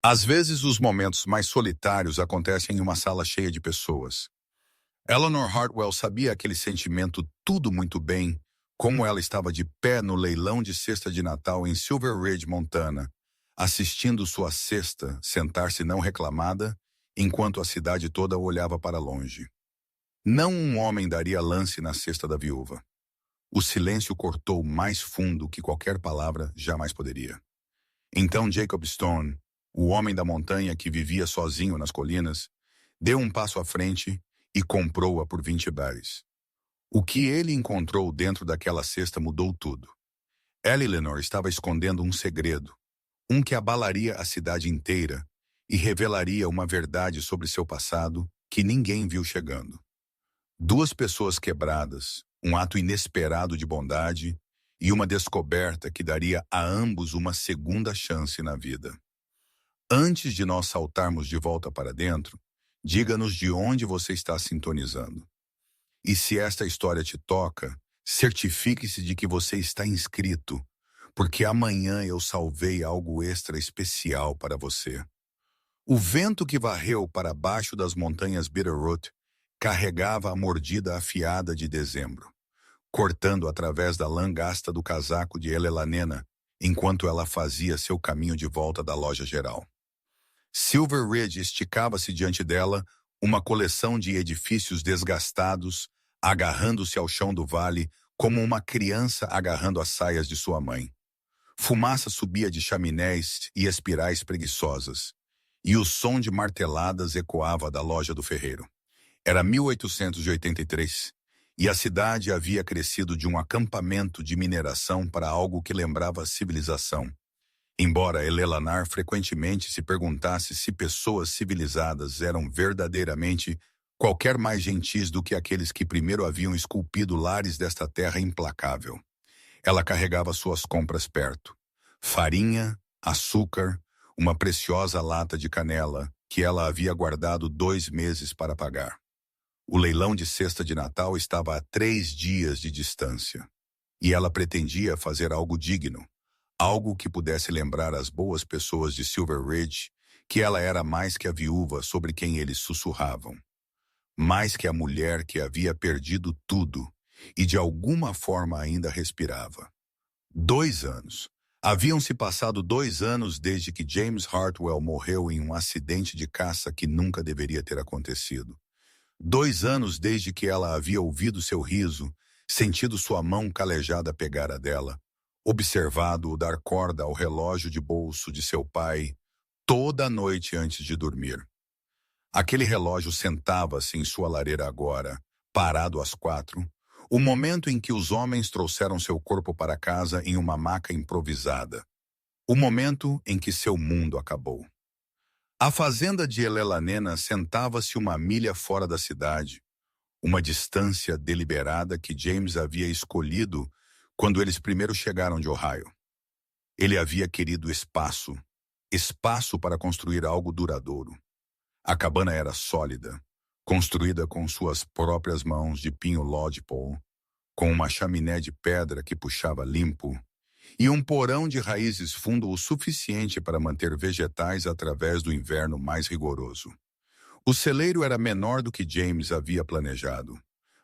Às vezes, os momentos mais solitários acontecem em uma sala cheia de pessoas. Eleanor Hartwell sabia aquele sentimento tudo muito bem, como ela estava de pé no leilão de cesta de Natal em Silver Ridge, Montana, assistindo sua cesta sentar-se não reclamada, enquanto a cidade toda olhava para longe. Não um homem daria lance na cesta da viúva. O silêncio cortou mais fundo que qualquer palavra jamais poderia. Então Jacob Stone, o homem da montanha que vivia sozinho nas colinas, deu um passo à frente e comprou-a por 20 berries. O que ele encontrou dentro daquela cesta mudou tudo. Eleanor estava escondendo um segredo, um que abalaria a cidade inteira e revelaria uma verdade sobre seu passado que ninguém viu chegando. Duas pessoas quebradas, um ato inesperado de bondade e uma descoberta que daria a ambos uma segunda chance na vida. Antes de nós saltarmos de volta para dentro, diga-nos de onde você está sintonizando. E se esta história te toca, certifique-se de que você está inscrito, porque amanhã eu salvei algo extra especial para você. O vento que varreu para baixo das montanhas Bitterroot carregava a mordida afiada de dezembro, cortando através da lã gasta do casaco de Eleanor enquanto ela fazia seu caminho de volta da loja geral. Silver Ridge esticava-se diante dela, uma coleção de edifícios desgastados, agarrando-se ao chão do vale como uma criança agarrando as saias de sua mãe. Fumaça subia de chaminés e espirais preguiçosas, e o som de marteladas ecoava da loja do ferreiro. Era 1883, e a cidade havia crescido de um acampamento de mineração para algo que lembrava civilização. Embora Eleanor frequentemente se perguntasse se pessoas civilizadas eram verdadeiramente qualquer mais gentis do que aqueles que primeiro haviam esculpido lares desta terra implacável. Ela carregava suas compras perto. Farinha, açúcar, uma preciosa lata de canela que ela havia guardado 2 meses para pagar. O leilão de cesta de Natal estava a 3 dias de distância, e ela pretendia fazer algo digno. Algo que pudesse lembrar as boas pessoas de Silver Ridge que ela era mais que a viúva sobre quem eles sussurravam. Mais que a mulher que havia perdido tudo e de alguma forma ainda respirava. 2 anos. Haviam-se passado 2 anos desde que James Hartwell morreu em um acidente de caça que nunca deveria ter acontecido. 2 anos desde que ela havia ouvido seu riso, sentido sua mão calejada pegar a dela, observado-o dar corda ao relógio de bolso de seu pai toda a noite antes de dormir. Aquele relógio sentava-se em sua lareira agora, parado às 4, o momento em que os homens trouxeram seu corpo para casa em uma maca improvisada. O momento em que seu mundo acabou. A fazenda de Eleanor sentava-se uma milha fora da cidade, uma distância deliberada que James havia escolhido quando eles primeiro chegaram de Ohio. Ele havia querido espaço, espaço para construir algo duradouro. A cabana era sólida, construída com suas próprias mãos de pinho lodgepole, com uma chaminé de pedra que puxava limpo, e um porão de raízes fundo o suficiente para manter vegetais através do inverno mais rigoroso. O celeiro era menor do que James havia planejado,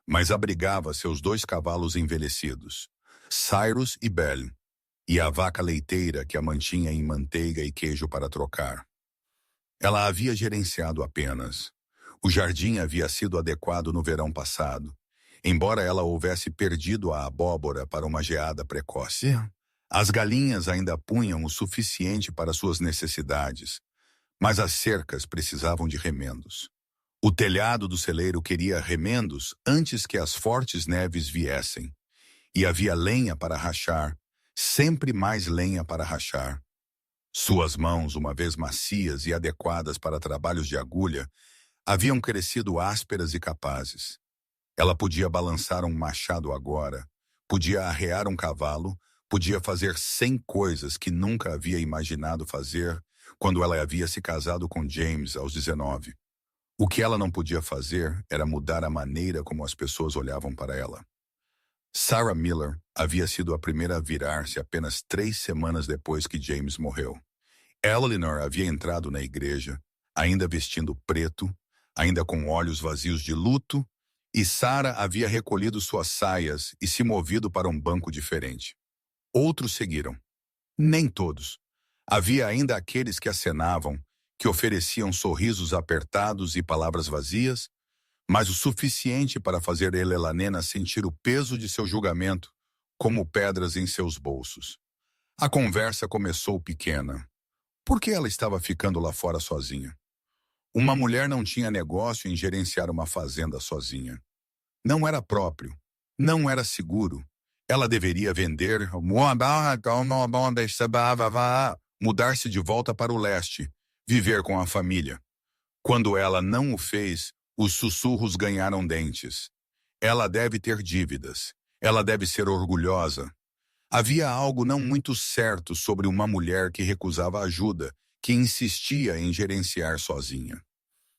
mas abrigava seus 2 cavalos envelhecidos, Cyrus e Belle, e a vaca leiteira que a mantinha em manteiga e queijo para trocar. Ela havia gerenciado apenas. O jardim havia sido adequado no verão passado, embora ela houvesse perdido a abóbora para uma geada precoce. As galinhas ainda punham o suficiente para suas necessidades, mas as cercas precisavam de remendos. O telhado do celeiro queria remendos antes que as fortes neves viessem, e havia lenha para rachar, sempre mais lenha para rachar. Suas mãos, uma vez macias e adequadas para trabalhos de agulha, haviam crescido ásperas e capazes. Ela podia balançar um machado agora, podia arrear um cavalo, podia fazer 100 coisas que nunca havia imaginado fazer quando ela havia se casado com James aos 19. O que ela não podia fazer era mudar a maneira como as pessoas olhavam para ela. Sarah Miller havia sido a primeira a virar-se apenas 3 semanas depois que James morreu. Eleanor havia entrado na igreja, ainda vestindo preto, ainda com olhos vazios de luto, e Sarah havia recolhido suas saias e se movido para um banco diferente. Outros seguiram. Nem todos. Havia ainda aqueles que acenavam, que ofereciam sorrisos apertados e palavras vazias, mas o suficiente para fazer Eleanor sentir o peso de seu julgamento, como pedras em seus bolsos. A conversa começou pequena. Por que ela estava ficando lá fora sozinha? Uma mulher não tinha negócio em gerenciar uma fazenda sozinha. Não era próprio. Não era seguro. Ela deveria vender, mudar-se de volta para o leste, viver com a família. Quando ela não o fez, os sussurros ganharam dentes. Ela deve ter dívidas. Ela deve ser orgulhosa. Havia algo não muito certo sobre uma mulher que recusava ajuda, que insistia em gerenciar sozinha.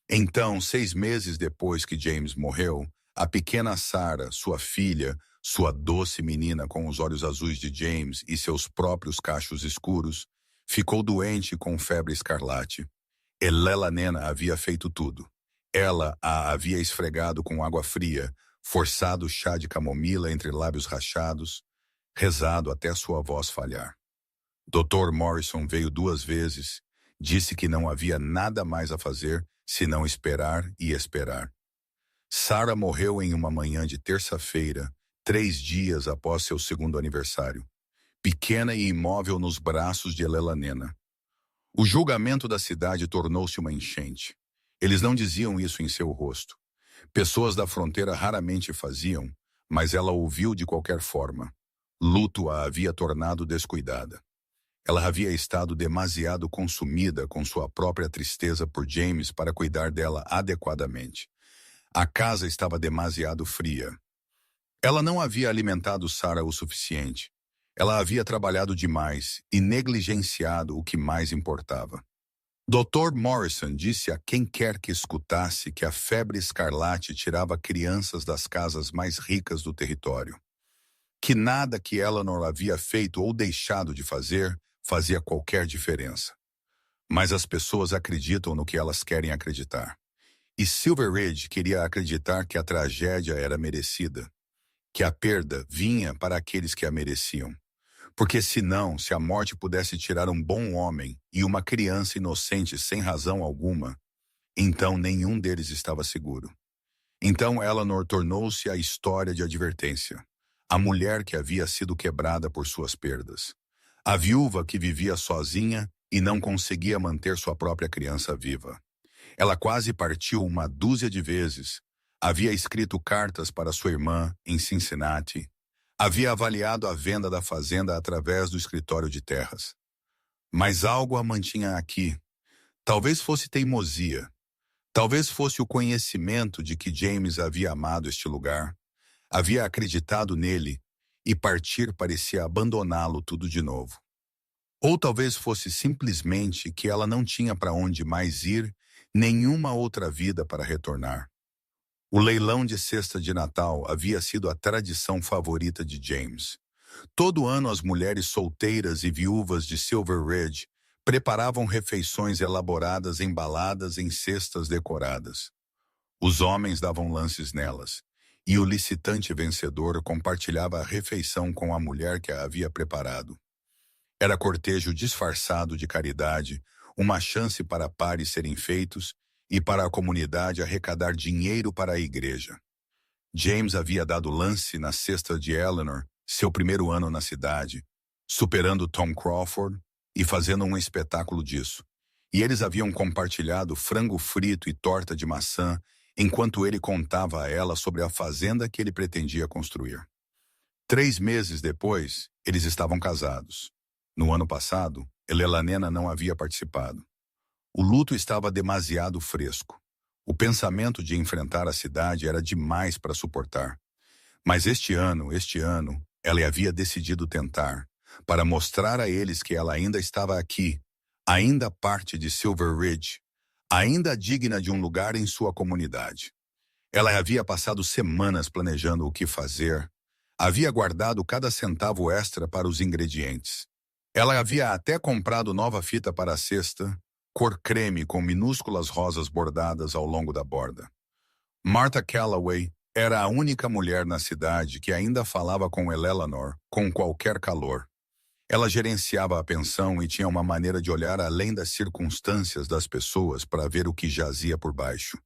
Então, 6 meses depois que James morreu, a pequena Sarah, sua filha, sua doce menina com os olhos azuis de James e seus próprios cachos escuros, ficou doente com febre escarlate. Eleanor havia feito tudo. Ela a havia esfregado com água fria, forçado chá de camomila entre lábios rachados, rezado até sua voz falhar. Dr. Morrison veio 2 vezes, disse que não havia nada mais a fazer senão esperar e esperar. Sarah morreu em uma manhã de terça-feira, 3 dias após seu 2º aniversário, pequena e imóvel nos braços de Eleanor. O julgamento da cidade tornou-se uma enchente. Eles não diziam isso em seu rosto. Pessoas da fronteira raramente faziam, mas ela ouviu de qualquer forma. Luto a havia tornado descuidada. Ela havia estado demasiado consumida com sua própria tristeza por James para cuidar dela adequadamente. A casa estava demasiado fria. Ela não havia alimentado Sarah o suficiente. Ela havia trabalhado demais e negligenciado o que mais importava. Dr. Morrison disse a quem quer que escutasse que a febre escarlate tirava crianças das casas mais ricas do território. Que nada que Eleanor havia feito ou deixado de fazer fazia qualquer diferença. Mas as pessoas acreditam no que elas querem acreditar. E Silver Ridge queria acreditar que a tragédia era merecida, que a perda vinha para aqueles que a mereciam. Porque senão, se a morte pudesse tirar um bom homem e uma criança inocente sem razão alguma, então nenhum deles estava seguro. Então Eleanor tornou-se a história de advertência. A mulher que havia sido quebrada por suas perdas. A viúva que vivia sozinha e não conseguia manter sua própria criança viva. Ela quase partiu 1 dúzia de vezes. Havia escrito cartas para sua irmã em Cincinnati. Havia avaliado a venda da fazenda através do escritório de terras. Mas algo a mantinha aqui. Talvez fosse teimosia. Talvez fosse o conhecimento de que James havia amado este lugar. Havia acreditado nele, e partir parecia abandoná-lo tudo de novo. Ou talvez fosse simplesmente que ela não tinha para onde mais ir, nenhuma outra vida para retornar. O leilão de cesta de Natal havia sido a tradição favorita de James. Todo ano as mulheres solteiras e viúvas de Silver Ridge preparavam refeições elaboradas embaladas em cestas decoradas. Os homens davam lances nelas, e o licitante vencedor compartilhava a refeição com a mulher que a havia preparado. Era cortejo disfarçado de caridade, uma chance para pares serem feitos e para a comunidade arrecadar dinheiro para a igreja. James havia dado lance na cesta de Eleanor, seu 1º ano na cidade, superando Tom Crawford e fazendo um espetáculo disso. E eles haviam compartilhado frango frito e torta de maçã enquanto ele contava a ela sobre a fazenda que ele pretendia construir. 3 meses depois, eles estavam casados. No ano passado, Eleanor não havia participado. O luto estava demasiado fresco. O pensamento de enfrentar a cidade era demais para suportar. Mas este ano, ela havia decidido tentar, para mostrar a eles que ela ainda estava aqui, ainda parte de Silver Ridge, ainda digna de um lugar em sua comunidade. Ela havia passado semanas planejando o que fazer, havia guardado cada centavo extra para os ingredientes. Ela havia até comprado nova fita para a cesta, cor creme com minúsculas rosas bordadas ao longo da borda. Martha Calloway era a única mulher na cidade que ainda falava com Eleanor com qualquer calor. Ela gerenciava a pensão e tinha uma maneira de olhar além das circunstâncias das pessoas para ver o que jazia por baixo.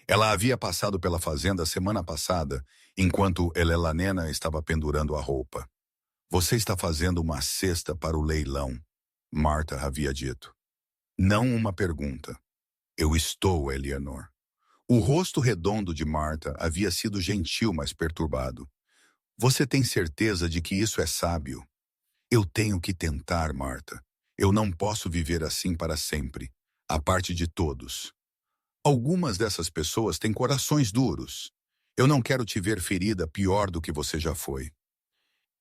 Ela havia passado pela fazenda semana passada, enquanto Elelanena estava pendurando a roupa. Você está fazendo uma cesta para o leilão, Martha havia dito. Não uma pergunta. Eu estou, Eleanor. O rosto redondo de Martha havia sido gentil, mas perturbado. Você tem certeza de que isso é sábio? Eu tenho que tentar, Martha. Eu não posso viver assim para sempre, a parte de todos. Algumas dessas pessoas têm corações duros. Eu não quero te ver ferida pior do que você já foi.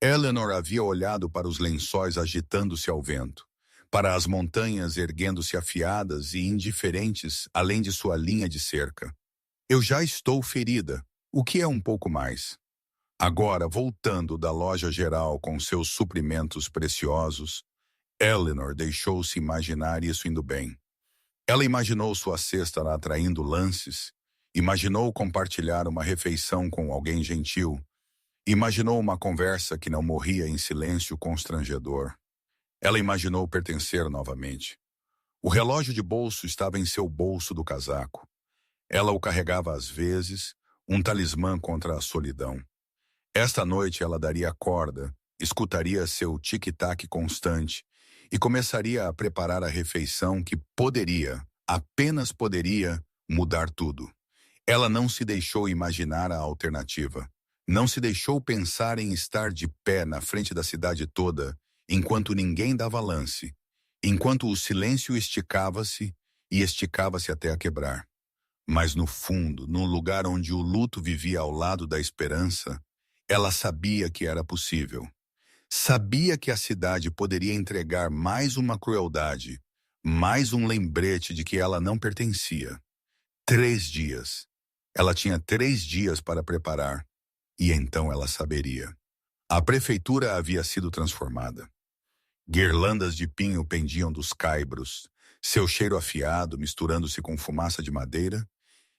Eleanor havia olhado para os lençóis agitando-se ao vento, para as montanhas erguendo-se afiadas e indiferentes além de sua linha de cerca. Eu já estou ferida, o que é um pouco mais. Agora, voltando da loja geral com seus suprimentos preciosos, Eleanor deixou-se imaginar isso indo bem. Ela imaginou sua cesta atraindo lances, imaginou compartilhar uma refeição com alguém gentil, imaginou uma conversa que não morria em silêncio constrangedor. Ela imaginou pertencer novamente. O relógio de bolso estava em seu bolso do casaco. Ela o carregava às vezes, um talismã contra a solidão. Esta noite ela daria corda, escutaria seu tic-tac constante e começaria a preparar a refeição que poderia, apenas poderia, mudar tudo. Ela não se deixou imaginar a alternativa. Não se deixou pensar em estar de pé na frente da cidade toda, enquanto ninguém dava lance, enquanto o silêncio esticava-se e esticava-se até a quebrar. Mas no fundo, num lugar onde o luto vivia ao lado da esperança, ela sabia que era possível. Sabia que a cidade poderia entregar mais uma crueldade, mais um lembrete de que ela não pertencia. 3 dias. Ela tinha 3 dias para preparar. E então ela saberia. A prefeitura havia sido transformada. Guirlandas de pinho pendiam dos caibros, seu cheiro afiado misturando-se com fumaça de madeira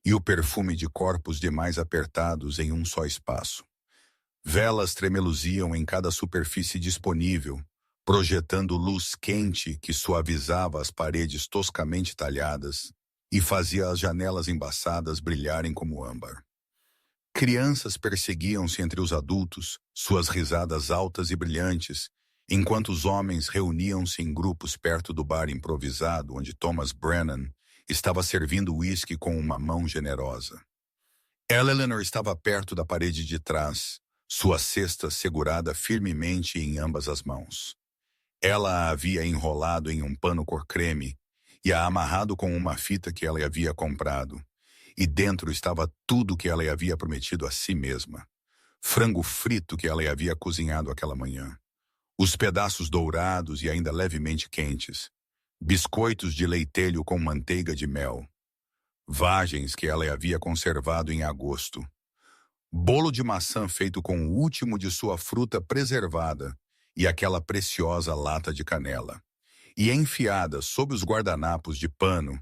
e o perfume de corpos demais apertados em um só espaço. Velas tremeluziam em cada superfície disponível, projetando luz quente que suavizava as paredes toscamente talhadas e fazia as janelas embaçadas brilharem como âmbar. Crianças perseguiam-se entre os adultos, suas risadas altas e brilhantes, enquanto os homens reuniam-se em grupos perto do bar improvisado onde Thomas Brennan estava servindo uísque com uma mão generosa. Eleanor estava perto da parede de trás, sua cesta segurada firmemente em ambas as mãos. Ela a havia enrolado em um pano cor creme e a amarrado com uma fita que ela havia comprado. E dentro estava tudo que ela havia prometido a si mesma. Frango frito que ela havia cozinhado aquela manhã. Os pedaços dourados e ainda levemente quentes. Biscoitos de leitelho com manteiga de mel. Vagens que ela havia conservado em agosto. Bolo de maçã feito com o último de sua fruta preservada e aquela preciosa lata de canela. E enfiada sob os guardanapos de pano,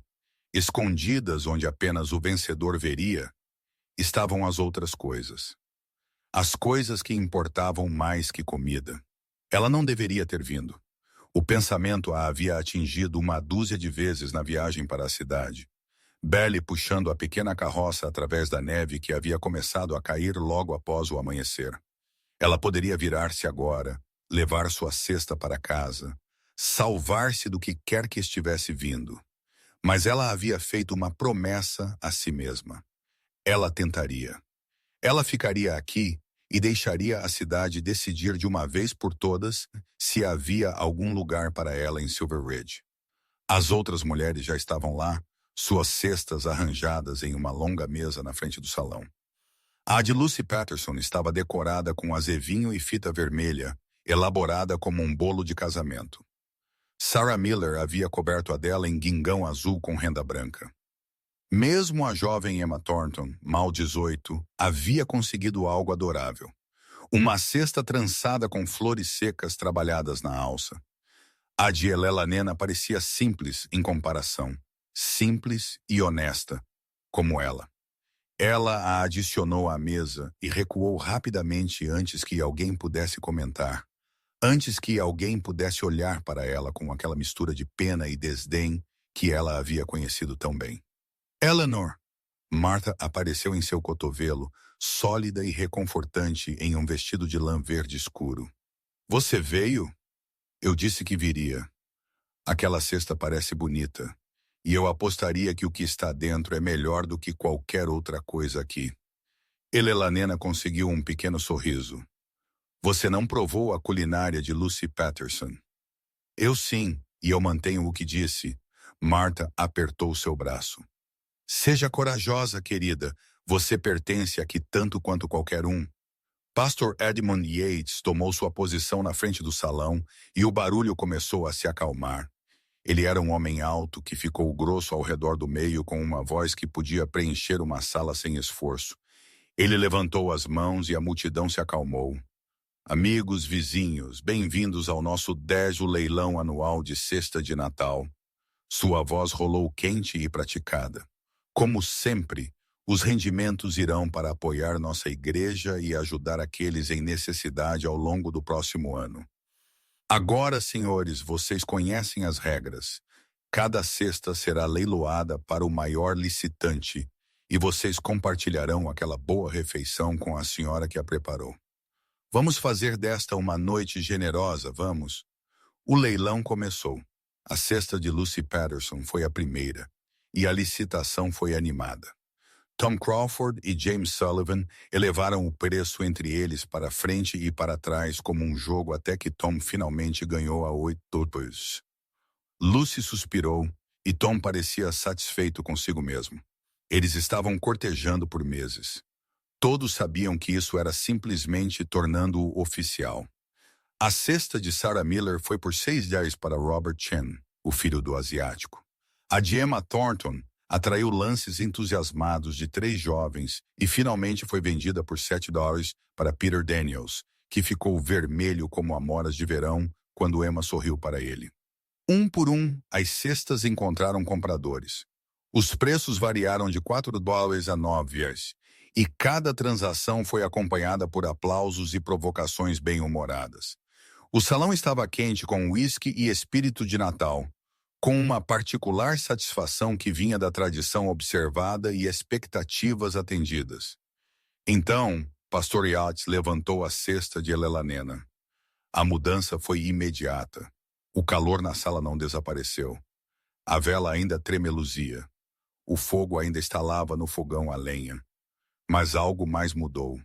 escondidas onde apenas o vencedor veria, estavam as outras coisas. As coisas que importavam mais que comida. Ela não deveria ter vindo. O pensamento a havia atingido uma dúzia de vezes na viagem para a cidade. Belly puxando a pequena carroça através da neve que havia começado a cair logo após o amanhecer. Ela poderia virar-se agora, levar sua cesta para casa, salvar-se do que quer que estivesse vindo. Mas ela havia feito uma promessa a si mesma. Ela tentaria. Ela ficaria aqui e deixaria a cidade decidir de uma vez por todas se havia algum lugar para ela em Silver Ridge. As outras mulheres já estavam lá, suas cestas arranjadas em uma longa mesa na frente do salão. A de Lucy Patterson estava decorada com azevinho e fita vermelha, elaborada como um bolo de casamento. Sarah Miller havia coberto a dela em guingão azul com renda branca. Mesmo a jovem Emma Thornton, mal 18, havia conseguido algo adorável. Uma cesta trançada com flores secas trabalhadas na alça. A de Elela parecia simples em comparação, simples e honesta, como ela. Ela a adicionou à mesa e recuou rapidamente antes que alguém pudesse comentar, antes que alguém pudesse olhar para ela com aquela mistura de pena e desdém que ela havia conhecido tão bem. Eleanor! Martha apareceu em seu cotovelo, sólida e reconfortante em um vestido de lã verde escuro. Você veio? Eu disse que viria. Aquela cesta parece bonita, e eu apostaria que o que está dentro é melhor do que qualquer outra coisa aqui. Elela conseguiu um pequeno sorriso. Você não provou a culinária de Lucy Patterson? Eu sim, e eu mantenho o que disse. Martha apertou seu braço. Seja corajosa, querida. Você pertence aqui tanto quanto qualquer um. Pastor Edmund Yates tomou sua posição na frente do salão e o barulho começou a se acalmar. Ele era um homem alto que ficou grosso ao redor do meio com uma voz que podia preencher uma sala sem esforço. Ele levantou as mãos e a multidão se acalmou. Amigos, vizinhos, bem-vindos ao nosso 10º leilão anual de cesta de Natal. Sua voz rolou quente e praticada. Como sempre, os rendimentos irão para apoiar nossa igreja e ajudar aqueles em necessidade ao longo do próximo ano. Agora, senhores, vocês conhecem as regras. Cada cesta será leiloada para o maior licitante e vocês compartilharão aquela boa refeição com a senhora que a preparou. Vamos fazer desta uma noite generosa, vamos? O leilão começou. A cesta de Lucy Patterson foi a primeira, e a licitação foi animada. Tom Crawford e James Sullivan elevaram o preço entre eles para frente e para trás como um jogo até que Tom finalmente ganhou a 8 dólares. Lucy suspirou e Tom parecia satisfeito consigo mesmo. Eles estavam cortejando por meses. Todos sabiam que isso era simplesmente tornando-o oficial. A cesta de Sarah Miller foi por $6 para Robert Chen, o filho do asiático. A de Emma Thornton atraiu lances entusiasmados de 3 jovens e finalmente foi vendida por $7 para Peter Daniels, que ficou vermelho como amoras de verão quando Emma sorriu para ele. Um por um, as cestas encontraram compradores. Os preços variaram de $4 a $9, e cada transação foi acompanhada por aplausos e provocações bem-humoradas. O salão estava quente com uísque e espírito de Natal, com uma particular satisfação que vinha da tradição observada e expectativas atendidas. Então, Pastor Yates levantou a cesta de Elela. A mudança foi imediata. O calor na sala não desapareceu. A vela ainda tremeluzia. O fogo ainda estalava no fogão a lenha. Mas algo mais mudou.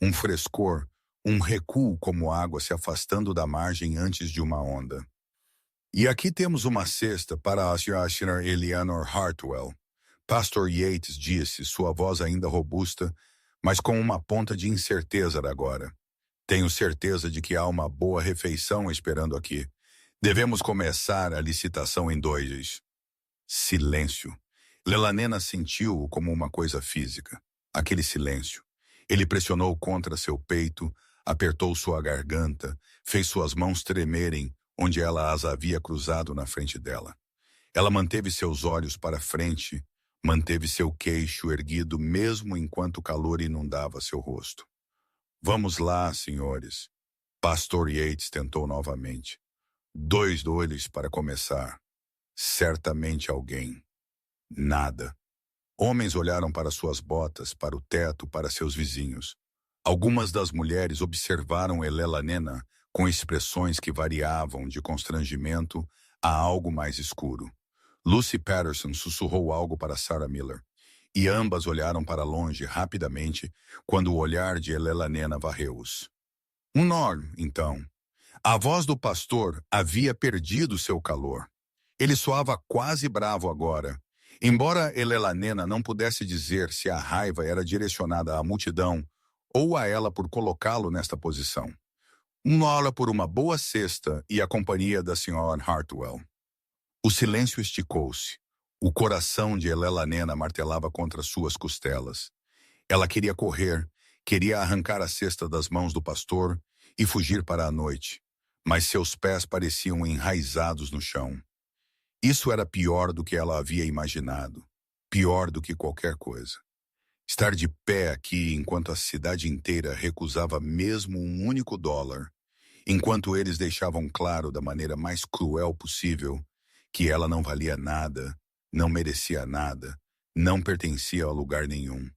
Um frescor, um recuo como água se afastando da margem antes de uma onda. E aqui temos uma cesta para a Sra. Eleanor Hartwell. Pastor Yates disse, sua voz ainda robusta, mas com uma ponta de incerteza agora. Tenho certeza de que há uma boa refeição esperando aqui. Devemos começar a licitação em 2. Silêncio. Elela sentiu-o como uma coisa física. Aquele silêncio. Ele pressionou contra seu peito, apertou sua garganta, fez suas mãos tremerem onde ela as havia cruzado na frente dela. Ela manteve seus olhos para frente, manteve seu queixo erguido mesmo enquanto o calor inundava seu rosto. Vamos lá, senhores. Pastor Yates tentou novamente. $2 para começar. Certamente alguém. Nada. Homens olharam para suas botas, para o teto, para seus vizinhos. Algumas das mulheres observaram Elela com expressões que variavam de constrangimento a algo mais escuro. Lucy Patterson sussurrou algo para Sarah Miller, e ambas olharam para longe rapidamente quando o olhar de Elela varreu-os. Um nó, então. A voz do pastor havia perdido seu calor. Ele soava quase bravo agora. Embora Elela não pudesse dizer se a raiva era direcionada à multidão ou a ela por colocá-lo nesta posição. Hora por uma boa cesta e a companhia da Sra. Hartwell. O silêncio esticou-se. O coração de Elela martelava contra suas costelas. Ela queria correr, queria arrancar a cesta das mãos do pastor e fugir para a noite. mas seus pés pareciam enraizados no chão. Isso era pior do que ela havia imaginado, pior do que qualquer coisa. Estar de pé aqui enquanto a cidade inteira recusava mesmo um único dólar, enquanto eles deixavam claro da maneira mais cruel possível que ela não valia nada, não merecia nada, não pertencia a lugar nenhum.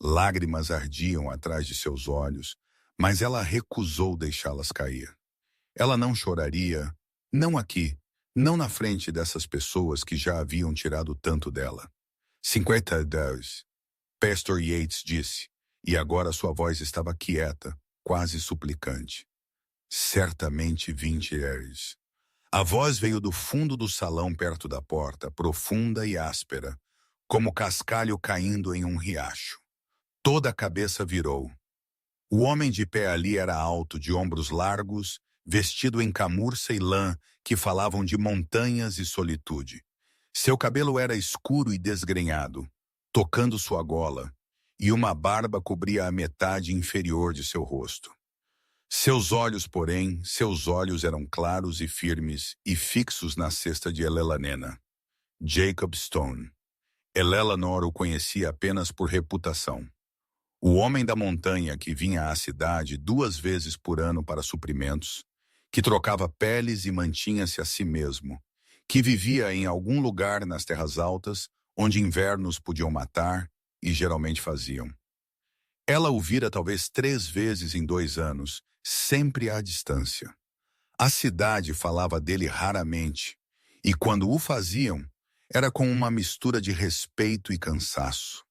Lágrimas ardiam atrás de seus olhos, mas ela recusou deixá-las cair. Ela não choraria, não aqui, não na frente dessas pessoas que já haviam tirado tanto dela. 50 dólares, Pastor Yates disse, e agora sua voz estava quieta, quase suplicante. Certamente 20 dólares. A voz veio do fundo do salão perto da porta, profunda e áspera, como cascalho caindo em um riacho. Toda a cabeça virou. O homem de pé ali era alto, de ombros largos, vestido em camurça e lã que falavam de montanhas e solitude. Seu cabelo era escuro e desgrenhado, tocando sua gola, e uma barba cobria a metade inferior de seu rosto. Seus olhos, porém, seus olhos eram claros e firmes e fixos na cesta de Elelanena. Jacob Stone. Eleanor o conhecia apenas por reputação. O homem da montanha que vinha à cidade 2 vezes por ano para suprimentos, que trocava peles e mantinha-se a si mesmo, que vivia em algum lugar nas terras altas, onde invernos podiam matar e geralmente faziam. Ela o vira talvez 3 vezes em 2 anos, sempre à distância. A cidade falava dele raramente, e quando o faziam, era com uma mistura de respeito e cansaço.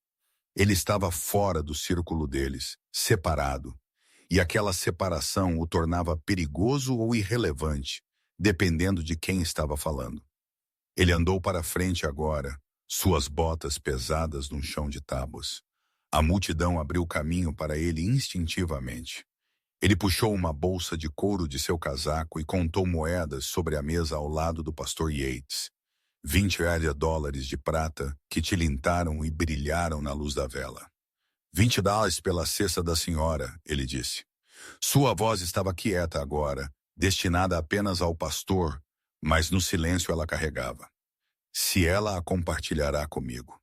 Ele estava fora do círculo deles, separado, e aquela separação o tornava perigoso ou irrelevante, dependendo de quem estava falando. Ele andou para frente agora, suas botas pesadas num chão de tábuas. A multidão abriu caminho para ele instintivamente. Ele puxou uma bolsa de couro de seu casaco e contou moedas sobre a mesa ao lado do pastor Yates. 20 dólares de prata que tilintaram e brilharam na luz da vela. 20 dólares pela cesta da senhora, ele disse. Sua voz estava quieta agora, destinada apenas ao pastor, mas no silêncio ela carregava. Se ela a compartilhará comigo.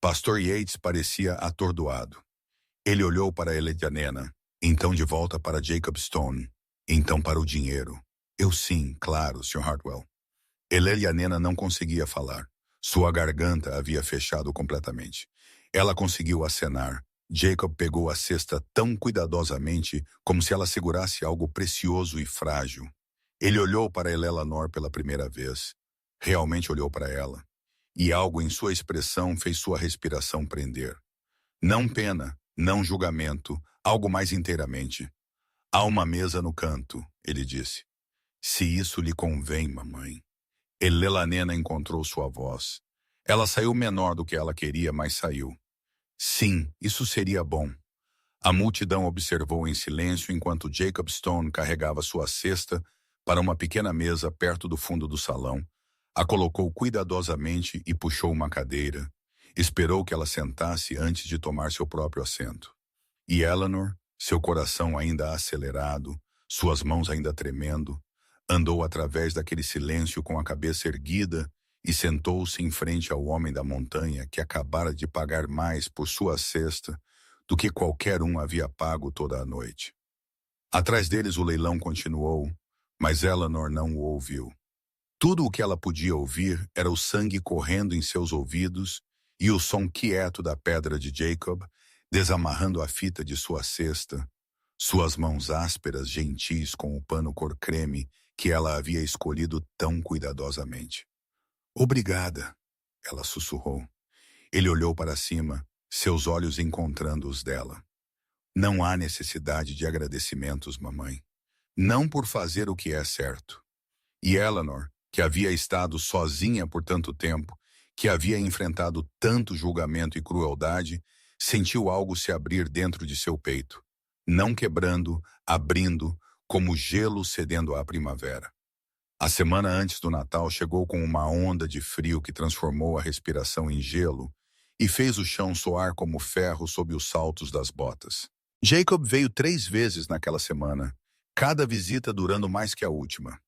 Pastor Yates parecia atordoado. Ele olhou para Eleanor, então de volta para Jacob Stone, então para o dinheiro. Eu sim, claro, Sr. Hartwell. Eleanor não conseguia falar. Sua garganta havia fechado completamente. Ela conseguiu acenar. Jacob pegou a cesta tão cuidadosamente como se ela segurasse algo precioso e frágil. Ele olhou para Eleanor pela primeira vez. Realmente olhou para ela. E algo em sua expressão fez sua respiração prender. Não pena, não julgamento, algo mais inteiramente. Há uma mesa no canto, ele disse. Se isso lhe convém, mamãe. Eleanor encontrou sua voz. Ela saiu menor do que ela queria, mas saiu. Sim, isso seria bom. A multidão observou em silêncio enquanto Jacob Stone carregava sua cesta para uma pequena mesa perto do fundo do salão, a colocou cuidadosamente e puxou uma cadeira. Esperou que ela sentasse antes de tomar seu próprio assento. E Eleanor, seu coração ainda acelerado, suas mãos ainda tremendo, andou através daquele silêncio com a cabeça erguida e sentou-se em frente ao homem da montanha que acabara de pagar mais por sua cesta do que qualquer um havia pago toda a noite. Atrás deles o leilão continuou, mas Eleanor não o ouviu. Tudo o que ela podia ouvir era o sangue correndo em seus ouvidos e o som quieto da pedra de Jacob, desamarrando a fita de sua cesta, suas mãos ásperas, gentis com o pano cor creme que ela havia escolhido tão cuidadosamente. Obrigada, ela sussurrou. Ele olhou para cima, seus olhos encontrando os dela. Não há necessidade de agradecimentos, mamãe. Não por fazer o que é certo. E Eleanor, que havia estado sozinha por tanto tempo, que havia enfrentado tanto julgamento e crueldade, sentiu algo se abrir dentro de seu peito, não quebrando, abrindo, como gelo cedendo à primavera. A semana antes do Natal chegou com uma onda de frio que transformou a respiração em gelo e fez o chão soar como ferro sob os saltos das botas. Jacob veio 3 vezes naquela semana, cada visita durando mais que a última.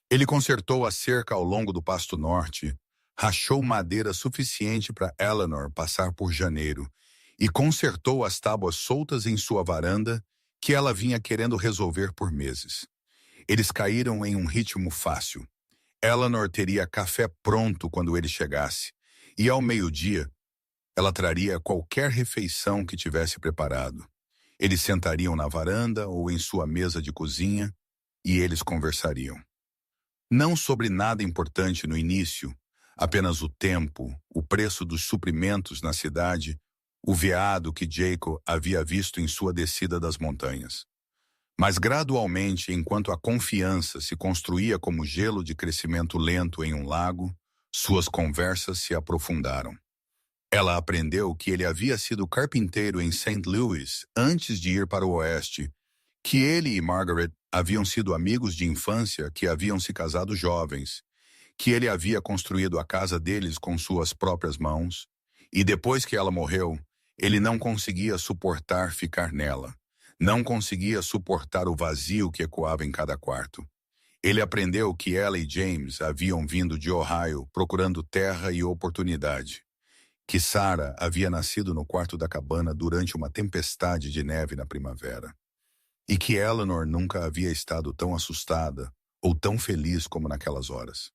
Ele consertou a cerca ao longo do Pasto Norte, rachou madeira suficiente para Eleanor passar por janeiro e consertou as tábuas soltas em sua varanda que ela vinha querendo resolver por meses. Eles caíram em um ritmo fácil. Eleanor teria café pronto quando ele chegasse, e ao meio-dia, ela traria qualquer refeição que tivesse preparado. Eles sentariam na varanda ou em sua mesa de cozinha e eles conversariam. Não sobre nada importante no início, apenas o tempo, o preço dos suprimentos na cidade, o veado que Jacob havia visto em sua descida das montanhas. Mas gradualmente, enquanto a confiança se construía como gelo de crescimento lento em um lago, suas conversas se aprofundaram. Ela aprendeu que ele havia sido carpinteiro em St. Louis antes de ir para o oeste, que ele e Margaret haviam sido amigos de infância que haviam se casado jovens, que ele havia construído a casa deles com suas próprias mãos, e depois que ela morreu, ele não conseguia suportar ficar nela, não conseguia suportar o vazio que ecoava em cada quarto. Ele aprendeu que ela e James haviam vindo de Ohio procurando terra e oportunidade, que Sarah havia nascido no quarto da cabana durante uma tempestade de neve na primavera, e que Eleanor nunca havia estado tão assustada ou tão feliz como naquelas horas.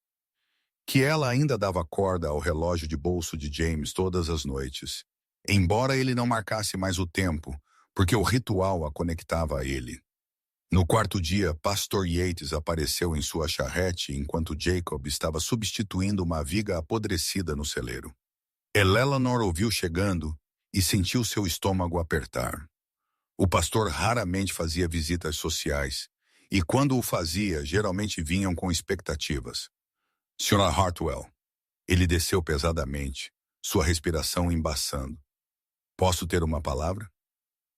Que ela ainda dava corda ao relógio de bolso de James todas as noites, embora ele não marcasse mais o tempo, porque o ritual a conectava a ele. No quarto dia, Pastor Yates apareceu em sua charrete enquanto Jacob estava substituindo uma viga apodrecida no celeiro. Eleanor ouviu chegando e sentiu seu estômago apertar. O pastor raramente fazia visitas sociais, e quando o fazia, geralmente vinham com expectativas. Sra. Hartwell. Ele desceu pesadamente, sua respiração embaçando. Posso ter uma palavra?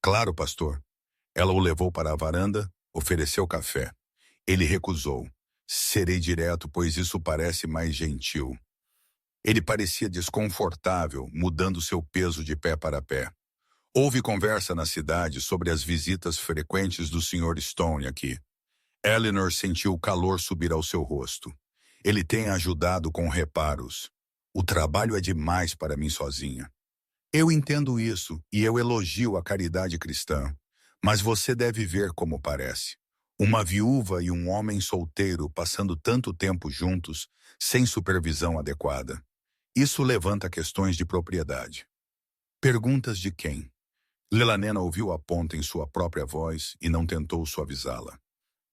Claro, pastor. Ela o levou para a varanda, ofereceu café. Ele recusou. Serei direto, pois isso parece mais gentil. Ele parecia desconfortável, mudando seu peso de pé para pé. Houve conversa na cidade sobre as visitas frequentes do Sr. Stone aqui. Eleanor sentiu o calor subir ao seu rosto. Ele tem ajudado com reparos. O trabalho é demais para mim sozinha. Eu entendo isso e eu elogio a caridade cristã, mas você deve ver como parece. Uma viúva e um homem solteiro passando tanto tempo juntos, sem supervisão adequada. Isso levanta questões de propriedade. Perguntas de quem? Lelanena ouviu a ponta em sua própria voz e não tentou suavizá-la.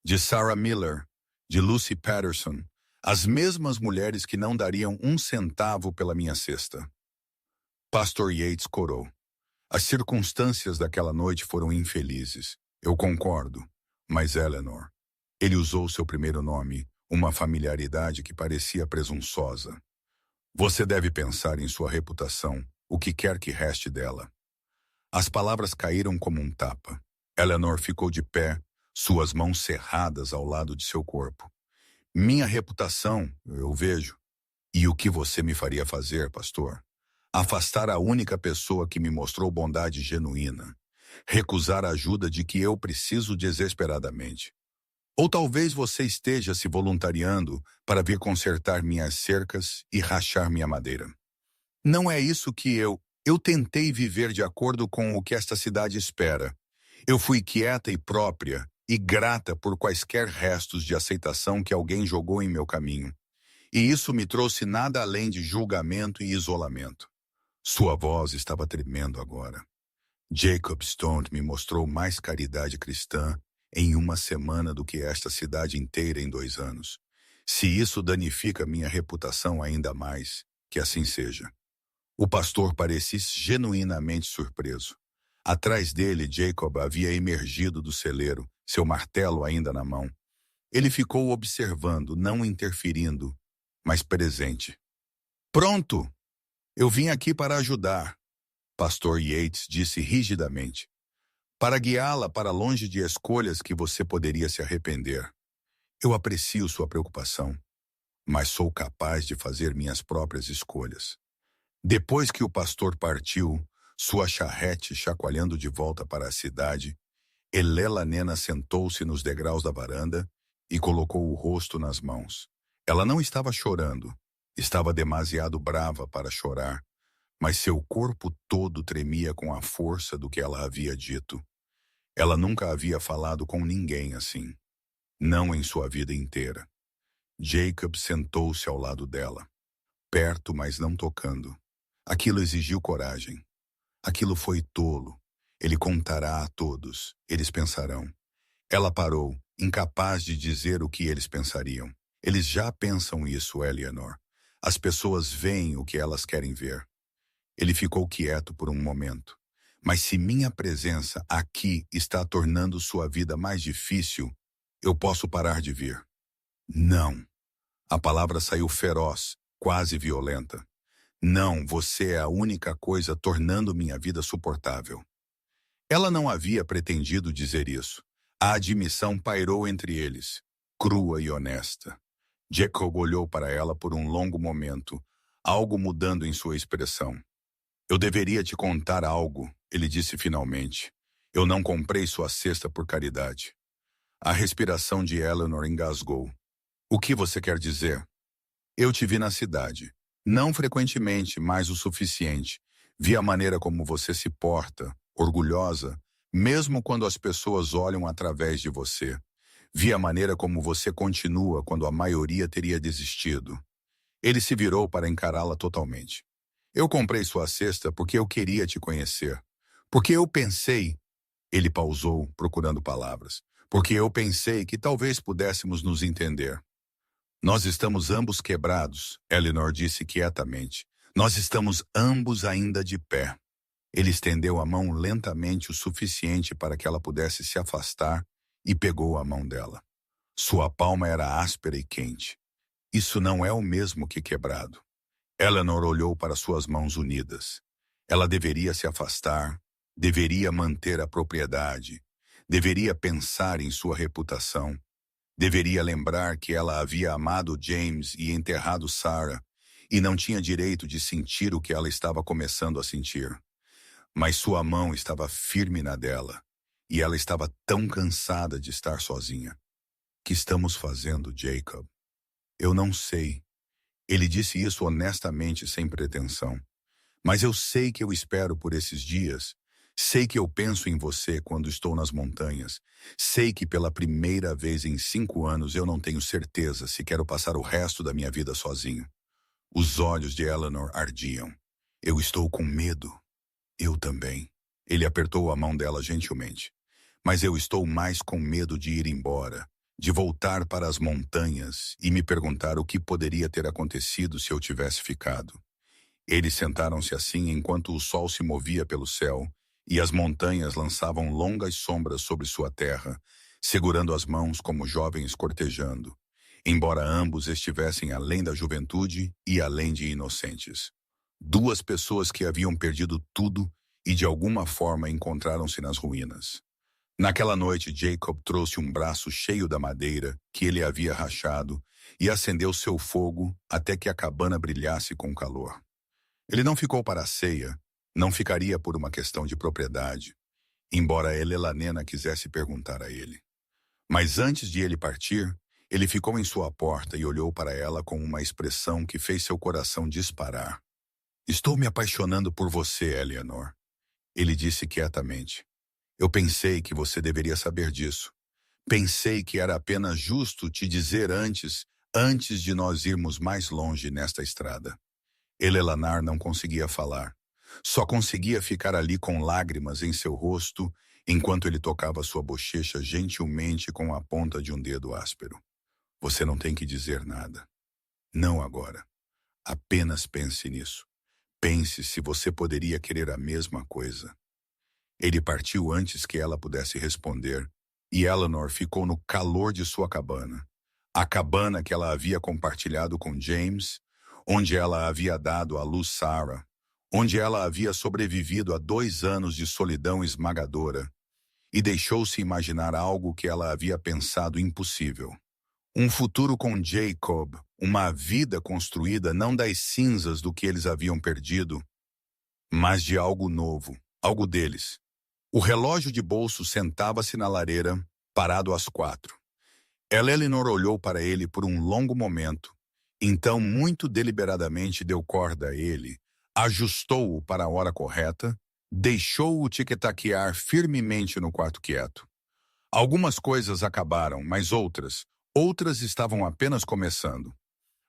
De Sarah Miller, de Lucy Patterson, as mesmas mulheres que não dariam um centavo pela minha cesta. Pastor Yates corou. As circunstâncias daquela noite foram infelizes. Eu concordo. Mas Eleanor. Ele usou seu primeiro nome, uma familiaridade que parecia presunçosa. Você deve pensar em sua reputação, o que quer que reste dela. As palavras caíram como um tapa. Eleanor ficou de pé, suas mãos cerradas ao lado de seu corpo. Minha reputação, eu vejo. E o que você me faria fazer, pastor? Afastar a única pessoa que me mostrou bondade genuína. Recusar a ajuda de que eu preciso desesperadamente. Ou talvez você esteja se voluntariando para vir consertar minhas cercas e rachar minha madeira. Não é isso que eu tentei viver de acordo com o que esta cidade espera. Eu fui quieta e própria e grata por quaisquer restos de aceitação que alguém jogou em meu caminho. E isso me trouxe nada além de julgamento e isolamento. Sua voz estava tremendo agora. Jacob Stone me mostrou mais caridade cristã em uma semana do que esta cidade inteira em 2 anos. Se isso danifica minha reputação ainda mais, que assim seja. O pastor parecia genuinamente surpreso. Atrás dele, Jacob havia emergido do celeiro, seu martelo ainda na mão. Ele ficou observando, não interferindo, mas presente. Pronto! Eu vim aqui para ajudar, Pastor Yates disse rigidamente. Para guiá-la para longe de escolhas que você poderia se arrepender. Eu aprecio sua preocupação, mas sou capaz de fazer minhas próprias escolhas. Depois que o pastor partiu, sua charrete chacoalhando de volta para a cidade, Elelanena sentou-se nos degraus da varanda e colocou o rosto nas mãos. Ela não estava chorando, estava demasiado brava para chorar, mas seu corpo todo tremia com a força do que ela havia dito. Ela nunca havia falado com ninguém assim, não em sua vida inteira. Jacob sentou-se ao lado dela, perto, mas não tocando. Aquilo exigiu coragem. Aquilo foi tolo. Ele contará a todos, eles pensarão. Ela parou, incapaz de dizer o que eles pensariam. Eles já pensam isso, Eleanor. As pessoas veem o que elas querem ver. Ele ficou quieto por um momento. Mas se minha presença aqui está tornando sua vida mais difícil, eu posso parar de vir. Não. A palavra saiu feroz, quase violenta. Não, você é a única coisa tornando minha vida suportável. Ela não havia pretendido dizer isso. A admissão pairou entre eles, crua e honesta. Jacob olhou para ela por um longo momento, algo mudando em sua expressão. Eu deveria te contar algo, ele disse finalmente. Eu não comprei sua cesta por caridade. A respiração de Eleanor engasgou. O que você quer dizer? Eu te vi na cidade. Não frequentemente, mas o suficiente. Vi a maneira como você se porta, orgulhosa, mesmo quando as pessoas olham através de você. Vi a maneira como você continua quando a maioria teria desistido. Ele se virou para encará-la totalmente. Eu comprei sua cesta porque eu queria te conhecer. Porque eu pensei... Ele pausou, procurando palavras. Porque eu pensei que talvez pudéssemos nos entender. Nós estamos ambos quebrados, Eleanor disse quietamente. Nós estamos ambos ainda de pé. Ele estendeu a mão lentamente o suficiente para que ela pudesse se afastar e pegou a mão dela. Sua palma era áspera e quente. Isso não é o mesmo que quebrado. Eleanor olhou para suas mãos unidas. Ela deveria se afastar, deveria manter a propriedade, deveria pensar em sua reputação, deveria lembrar que ela havia amado James e enterrado Sarah e não tinha direito de sentir o que ela estava começando a sentir. Mas sua mão estava firme na dela e ela estava tão cansada de estar sozinha. O que estamos fazendo, Jacob? Eu não sei. Ele disse isso honestamente, sem pretensão. Mas eu sei que eu espero por esses dias. Sei que eu penso em você quando estou nas montanhas. Sei que pela primeira vez em 5 anos eu não tenho certeza se quero passar o resto da minha vida sozinho. Os olhos de Eleanor ardiam. Eu estou com medo. Eu também. Ele apertou a mão dela gentilmente. Mas eu estou mais com medo de ir embora, de voltar para as montanhas e me perguntar o que poderia ter acontecido se eu tivesse ficado. Eles sentaram-se assim enquanto o sol se movia pelo céu e as montanhas lançavam longas sombras sobre sua terra, segurando as mãos como jovens cortejando, embora ambos estivessem além da juventude e além de inocentes. 2 pessoas que haviam perdido tudo e de alguma forma encontraram-se nas ruínas. Naquela noite, Jacob trouxe um braço cheio da madeira que ele havia rachado e acendeu seu fogo até que a cabana brilhasse com calor. Ele não ficou para a ceia, não ficaria por uma questão de propriedade, embora Elelanena quisesse perguntar a ele. Mas antes de ele partir, ele ficou em sua porta e olhou para ela com uma expressão que fez seu coração disparar. Estou me apaixonando por você, Eleanor. Ele disse quietamente. Eu pensei que você deveria saber disso. Pensei que era apenas justo te dizer antes de nós irmos mais longe nesta estrada. Eleanor não conseguia falar. Só conseguia ficar ali com lágrimas em seu rosto, enquanto ele tocava sua bochecha gentilmente com a ponta de um dedo áspero. Você não tem que dizer nada. Não agora. Apenas pense nisso. Pense se você poderia querer a mesma coisa. Ele partiu antes que ela pudesse responder, e Eleanor ficou no calor de sua cabana. A cabana que ela havia compartilhado com James, onde ela havia dado à luz Sarah, onde ela havia sobrevivido a 2 anos de solidão esmagadora, e deixou-se imaginar algo que ela havia pensado impossível. Um futuro com Jacob, uma vida construída não das cinzas do que eles haviam perdido, mas de algo novo, algo deles. O relógio de bolso sentava-se na lareira, parado às 4. Eleanor olhou para ele por um longo momento, então muito deliberadamente deu corda a ele, ajustou-o para a hora correta, deixou-o tic-taquear firmemente no quarto quieto. Algumas coisas acabaram, mas outras estavam apenas começando.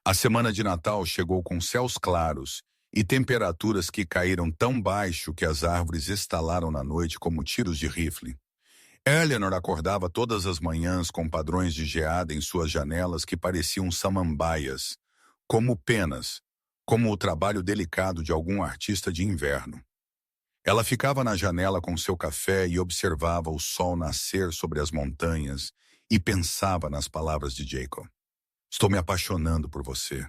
A semana de Natal chegou com céus claros e temperaturas que caíram tão baixo que as árvores estalaram na noite como tiros de rifle. Eleanor acordava todas as manhãs com padrões de geada em suas janelas que pareciam samambaias, como penas, como o trabalho delicado de algum artista de inverno. Ela ficava na janela com seu café e observava o sol nascer sobre as montanhas e pensava nas palavras de Jacob. Estou me apaixonando por você.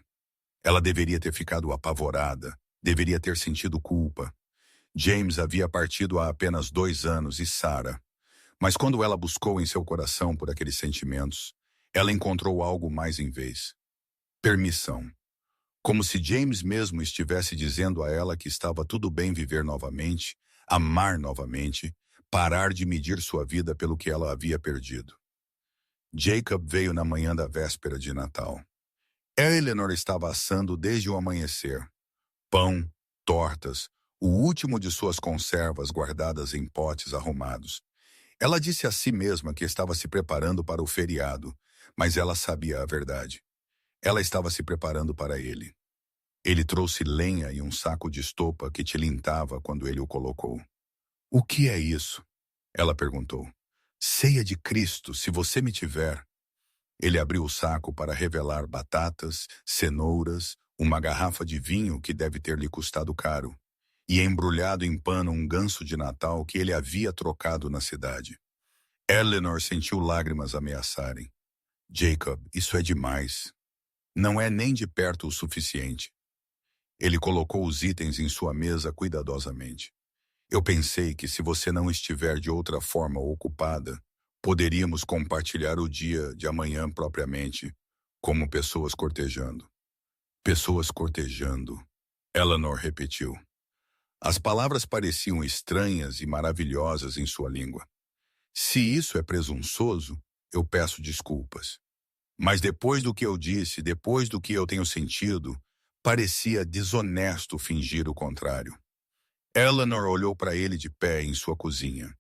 Ela deveria ter ficado apavorada, deveria ter sentido culpa. James havia partido há apenas 2 anos e Sarah. Mas quando ela buscou em seu coração por aqueles sentimentos, ela encontrou algo mais em vez. Permissão. Como se James mesmo estivesse dizendo a ela que estava tudo bem viver novamente, amar novamente, parar de medir sua vida pelo que ela havia perdido. Jacob veio na manhã da véspera de Natal. Eleanor estava assando desde o amanhecer. Pão, tortas, o último de suas conservas guardadas em potes arrumados. Ela disse a si mesma que estava se preparando para o feriado, mas ela sabia a verdade. Ela estava se preparando para ele. Ele trouxe lenha e um saco de estopa que tilintava quando ele o colocou. "O que é isso?" ela perguntou. "Ceia de Cristo, se você me tiver." Ele abriu o saco para revelar batatas, cenouras, uma garrafa de vinho que deve ter lhe custado caro, e embrulhado em pano um ganso de Natal que ele havia trocado na cidade. Eleanor sentiu lágrimas ameaçarem. "Jacob, isso é demais. Não é nem de perto o suficiente." Ele colocou os itens em sua mesa cuidadosamente. "Eu pensei que se você não estiver de outra forma ocupada, poderíamos compartilhar o dia de amanhã propriamente, como pessoas cortejando." "Pessoas cortejando," Eleanor repetiu. As palavras pareciam estranhas e maravilhosas em sua língua. "Se isso é presunçoso, eu peço desculpas. Mas depois do que eu disse, depois do que eu tenho sentido, parecia desonesto fingir o contrário." Eleanor olhou para ele de pé em sua cozinha.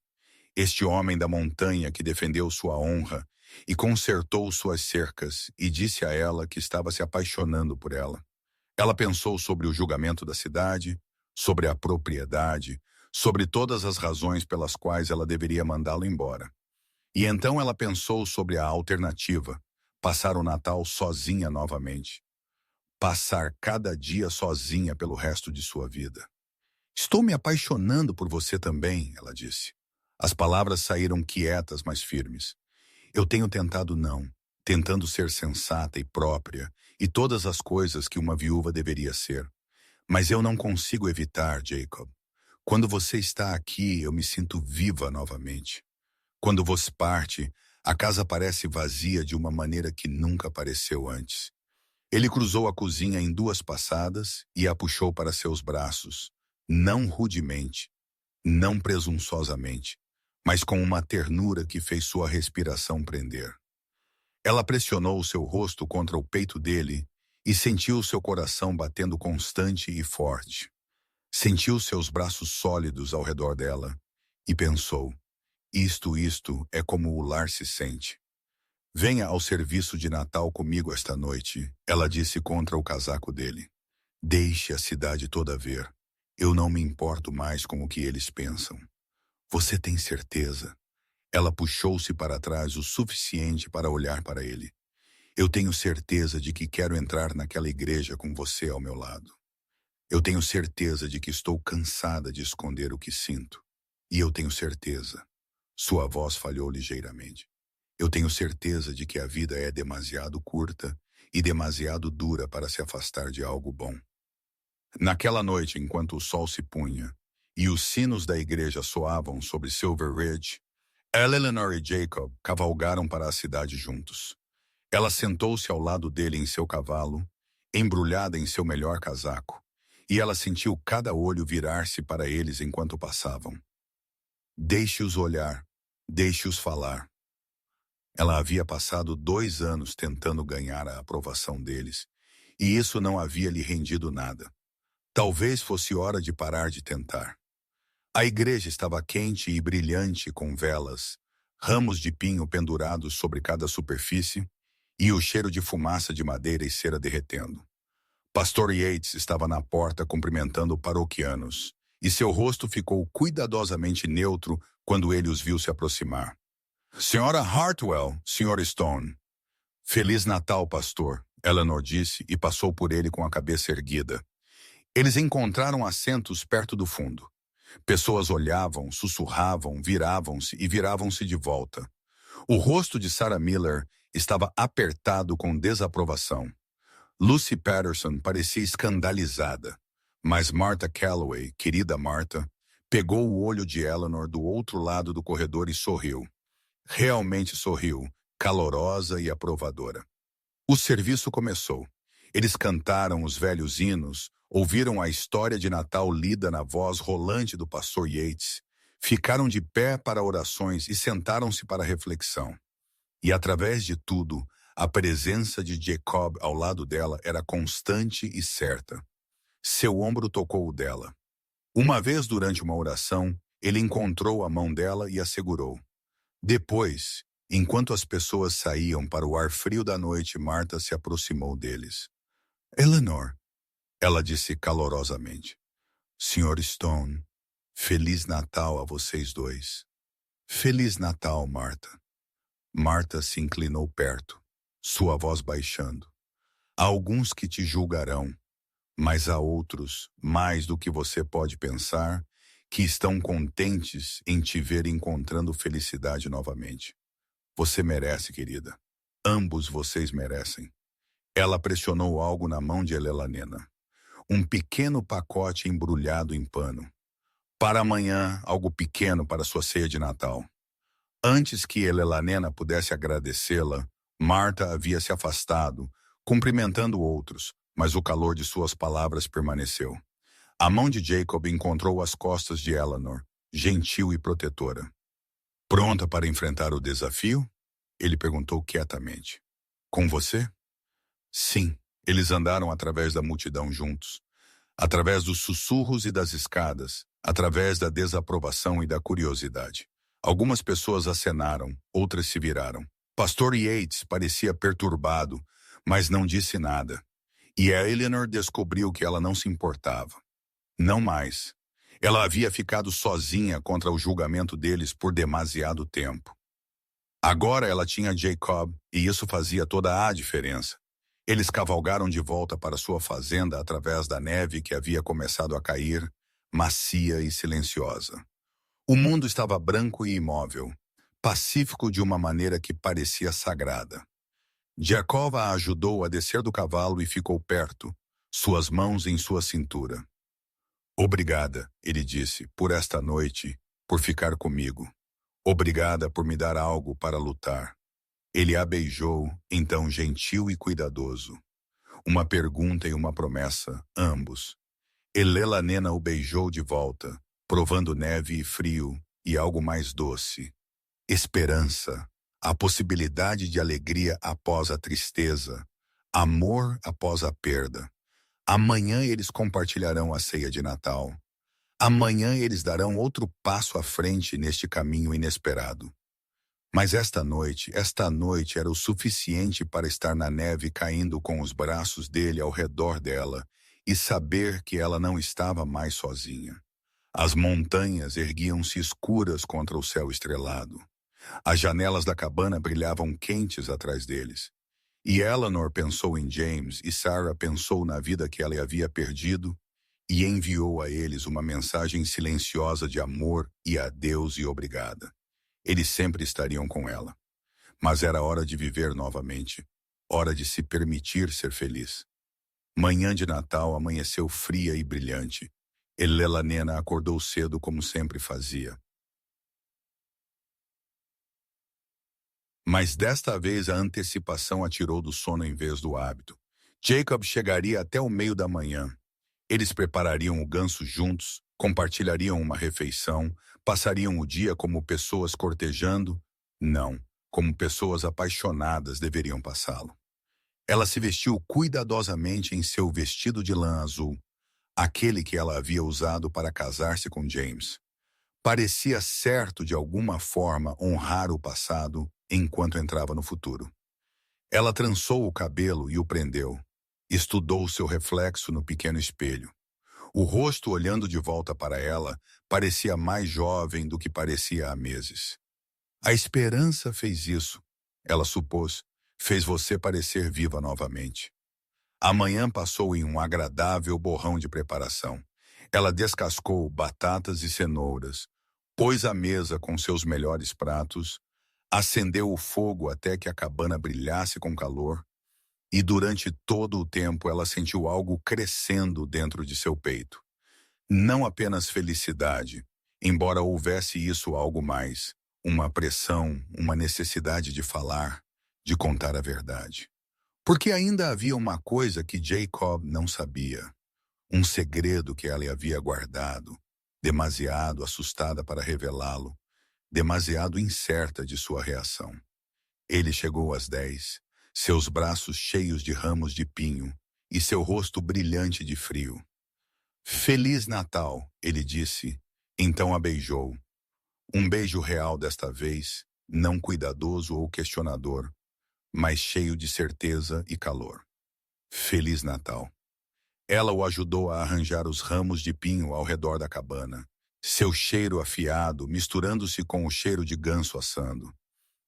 Este homem da montanha que defendeu sua honra e consertou suas cercas e disse a ela que estava se apaixonando por ela. Ela pensou sobre o julgamento da cidade, sobre a propriedade, sobre todas as razões pelas quais ela deveria mandá-lo embora. E então ela pensou sobre a alternativa, passar o Natal sozinha novamente. Passar cada dia sozinha pelo resto de sua vida. "Estou me apaixonando por você também," ela disse. As palavras saíram quietas, mas firmes. "Eu tenho tentado não, tentando ser sensata e própria, e todas as coisas que uma viúva deveria ser. Mas eu não consigo evitar, Jacob. Quando você está aqui, eu me sinto viva novamente. Quando você parte, a casa parece vazia de uma maneira que nunca apareceu antes." Ele cruzou a cozinha em 2 passadas e a puxou para seus braços, não rudemente, não presunçosamente, mas com uma ternura que fez sua respiração prender. Ela pressionou seu rosto contra o peito dele e sentiu seu coração batendo constante e forte. Sentiu seus braços sólidos ao redor dela e pensou, isto é como o lar se sente. "Venha ao serviço de Natal comigo esta noite," ela disse contra o casaco dele. "Deixe a cidade toda ver. Eu não me importo mais com o que eles pensam." "Você tem certeza?" Ela puxou-se para trás o suficiente para olhar para ele. "Eu tenho certeza de que quero entrar naquela igreja com você ao meu lado. Eu tenho certeza de que estou cansada de esconder o que sinto. E eu tenho certeza." Sua voz falhou ligeiramente. "Eu tenho certeza de que a vida é demasiado curta e demasiado dura para se afastar de algo bom." Naquela noite, enquanto o sol se punha e os sinos da igreja soavam sobre Silver Ridge, Eleanor e Jacob cavalgaram para a cidade juntos. Ela sentou-se ao lado dele em seu cavalo, embrulhada em seu melhor casaco, e ela sentiu cada olho virar-se para eles enquanto passavam. Deixe-os olhar, deixe-os falar. Ela havia passado 2 anos tentando ganhar a aprovação deles, e isso não havia lhe rendido nada. Talvez fosse hora de parar de tentar. A igreja estava quente e brilhante com velas, ramos de pinho pendurados sobre cada superfície e o cheiro de fumaça de madeira e cera derretendo. Pastor Yates estava na porta cumprimentando paroquianos, e seu rosto ficou cuidadosamente neutro quando ele os viu se aproximar. Senhora Hartwell, Sr. Stone. Feliz Natal, pastor, Eleanor disse e passou por ele com a cabeça erguida. Eles encontraram assentos perto do fundo. Pessoas olhavam, sussurravam, viravam-se e viravam-se de volta. O rosto de Sarah Miller estava apertado com desaprovação. Lucy Patterson parecia escandalizada, mas Martha Calloway, querida Martha, pegou o olho de Eleanor do outro lado do corredor e sorriu. Realmente sorriu, calorosa e aprovadora. O serviço começou. Eles cantaram os velhos hinos, ouviram a história de Natal lida na voz rolante do pastor Yates, ficaram de pé para orações e sentaram-se para reflexão. E através de tudo, a presença de Jacob ao lado dela era constante e certa. Seu ombro tocou o dela. Uma vez durante uma oração, ele encontrou a mão dela e a segurou. Depois, enquanto as pessoas saíam para o ar frio da noite, Martha se aproximou deles. Eleanor, ela disse calorosamente. Sr. Stone, Feliz Natal a vocês dois. Feliz Natal, Martha. Martha se inclinou perto, sua voz baixando. Há alguns que te julgarão, mas há outros, mais do que você pode pensar, que estão contentes em te ver encontrando felicidade novamente. Você merece, querida. Ambos vocês merecem. Ela pressionou algo na mão de Elelanena. Um pequeno pacote embrulhado em pano. Para amanhã, algo pequeno para sua ceia de Natal. Antes que Elelanena pudesse agradecê-la, Martha havia se afastado, cumprimentando outros, mas o calor de suas palavras permaneceu. A mão de Jacob encontrou as costas de Eleanor, gentil e protetora. Pronta para enfrentar o desafio? Ele perguntou quietamente. Com você? Sim, eles andaram através da multidão juntos. Através dos sussurros e das escadas, através da desaprovação e da curiosidade. Algumas pessoas acenaram, outras se viraram. Pastor Yates parecia perturbado, mas não disse nada. E a Eleanor descobriu que ela não se importava. Não mais. Ela havia ficado sozinha contra o julgamento deles por demasiado tempo. Agora ela tinha Jacob, e isso fazia toda a diferença. Eles cavalgaram de volta para sua fazenda através da neve que havia começado a cair, macia e silenciosa. O mundo estava branco e imóvel, pacífico de uma maneira que parecia sagrada. Jacob a ajudou a descer do cavalo e ficou perto, suas mãos em sua cintura. Obrigada, ele disse, por esta noite, por ficar comigo. Obrigada por me dar algo para lutar. Ele a beijou, então gentil e cuidadoso. Uma pergunta e uma promessa, ambos. Elelanena o beijou de volta, provando neve e frio e algo mais doce. Esperança, a possibilidade de alegria após a tristeza, amor após a perda. Amanhã eles compartilharão a ceia de Natal. Amanhã eles darão outro passo à frente neste caminho inesperado. Mas esta noite era o suficiente para estar na neve caindo com os braços dele ao redor dela e saber que ela não estava mais sozinha. As montanhas erguiam-se escuras contra o céu estrelado. As janelas da cabana brilhavam quentes atrás deles. E Eleanor pensou em James e Sarah pensou na vida que ela havia perdido e enviou a eles uma mensagem silenciosa de amor e adeus e obrigada. Eles sempre estariam com ela. Mas era hora de viver novamente, hora de se permitir ser feliz. Manhã de Natal amanheceu fria e brilhante. Elelanena acordou cedo como sempre fazia. Mas desta vez a antecipação a tirou do sono em vez do hábito. Jacob chegaria até o meio da manhã. Eles preparariam o ganso juntos, Compartilhariam uma refeição? Passariam o dia como pessoas cortejando? Não, como pessoas apaixonadas deveriam passá-lo. Ela se vestiu cuidadosamente em seu vestido de lã azul, aquele que ela havia usado para casar-se com James. Parecia certo de alguma forma honrar o passado enquanto entrava no futuro. Ela trançou o cabelo e o prendeu. Estudou seu reflexo no pequeno espelho. O rosto olhando de volta para ela parecia mais jovem do que parecia há meses. A esperança fez isso, ela supôs, fez você parecer viva novamente. A manhã passou em um agradável borrão de preparação. Ela descascou batatas e cenouras, pôs a mesa com seus melhores pratos, acendeu o fogo até que a cabana brilhasse com calor, e durante todo o tempo ela sentiu algo crescendo dentro de seu peito. Não apenas felicidade, embora houvesse isso algo mais, uma pressão, uma necessidade de falar, de contar a verdade. Porque ainda havia uma coisa que Jacob não sabia, um segredo que ela havia guardado, demasiado assustada para revelá-lo, demasiado incerta de sua reação. Ele chegou às 10, seus braços cheios de ramos de pinho e seu rosto brilhante de frio. Feliz Natal, ele disse, então a beijou. Um beijo real desta vez, não cuidadoso ou questionador, mas cheio de certeza e calor. Feliz Natal. Ela o ajudou a arranjar os ramos de pinho ao redor da cabana, seu cheiro afiado misturando-se com o cheiro de ganso assando.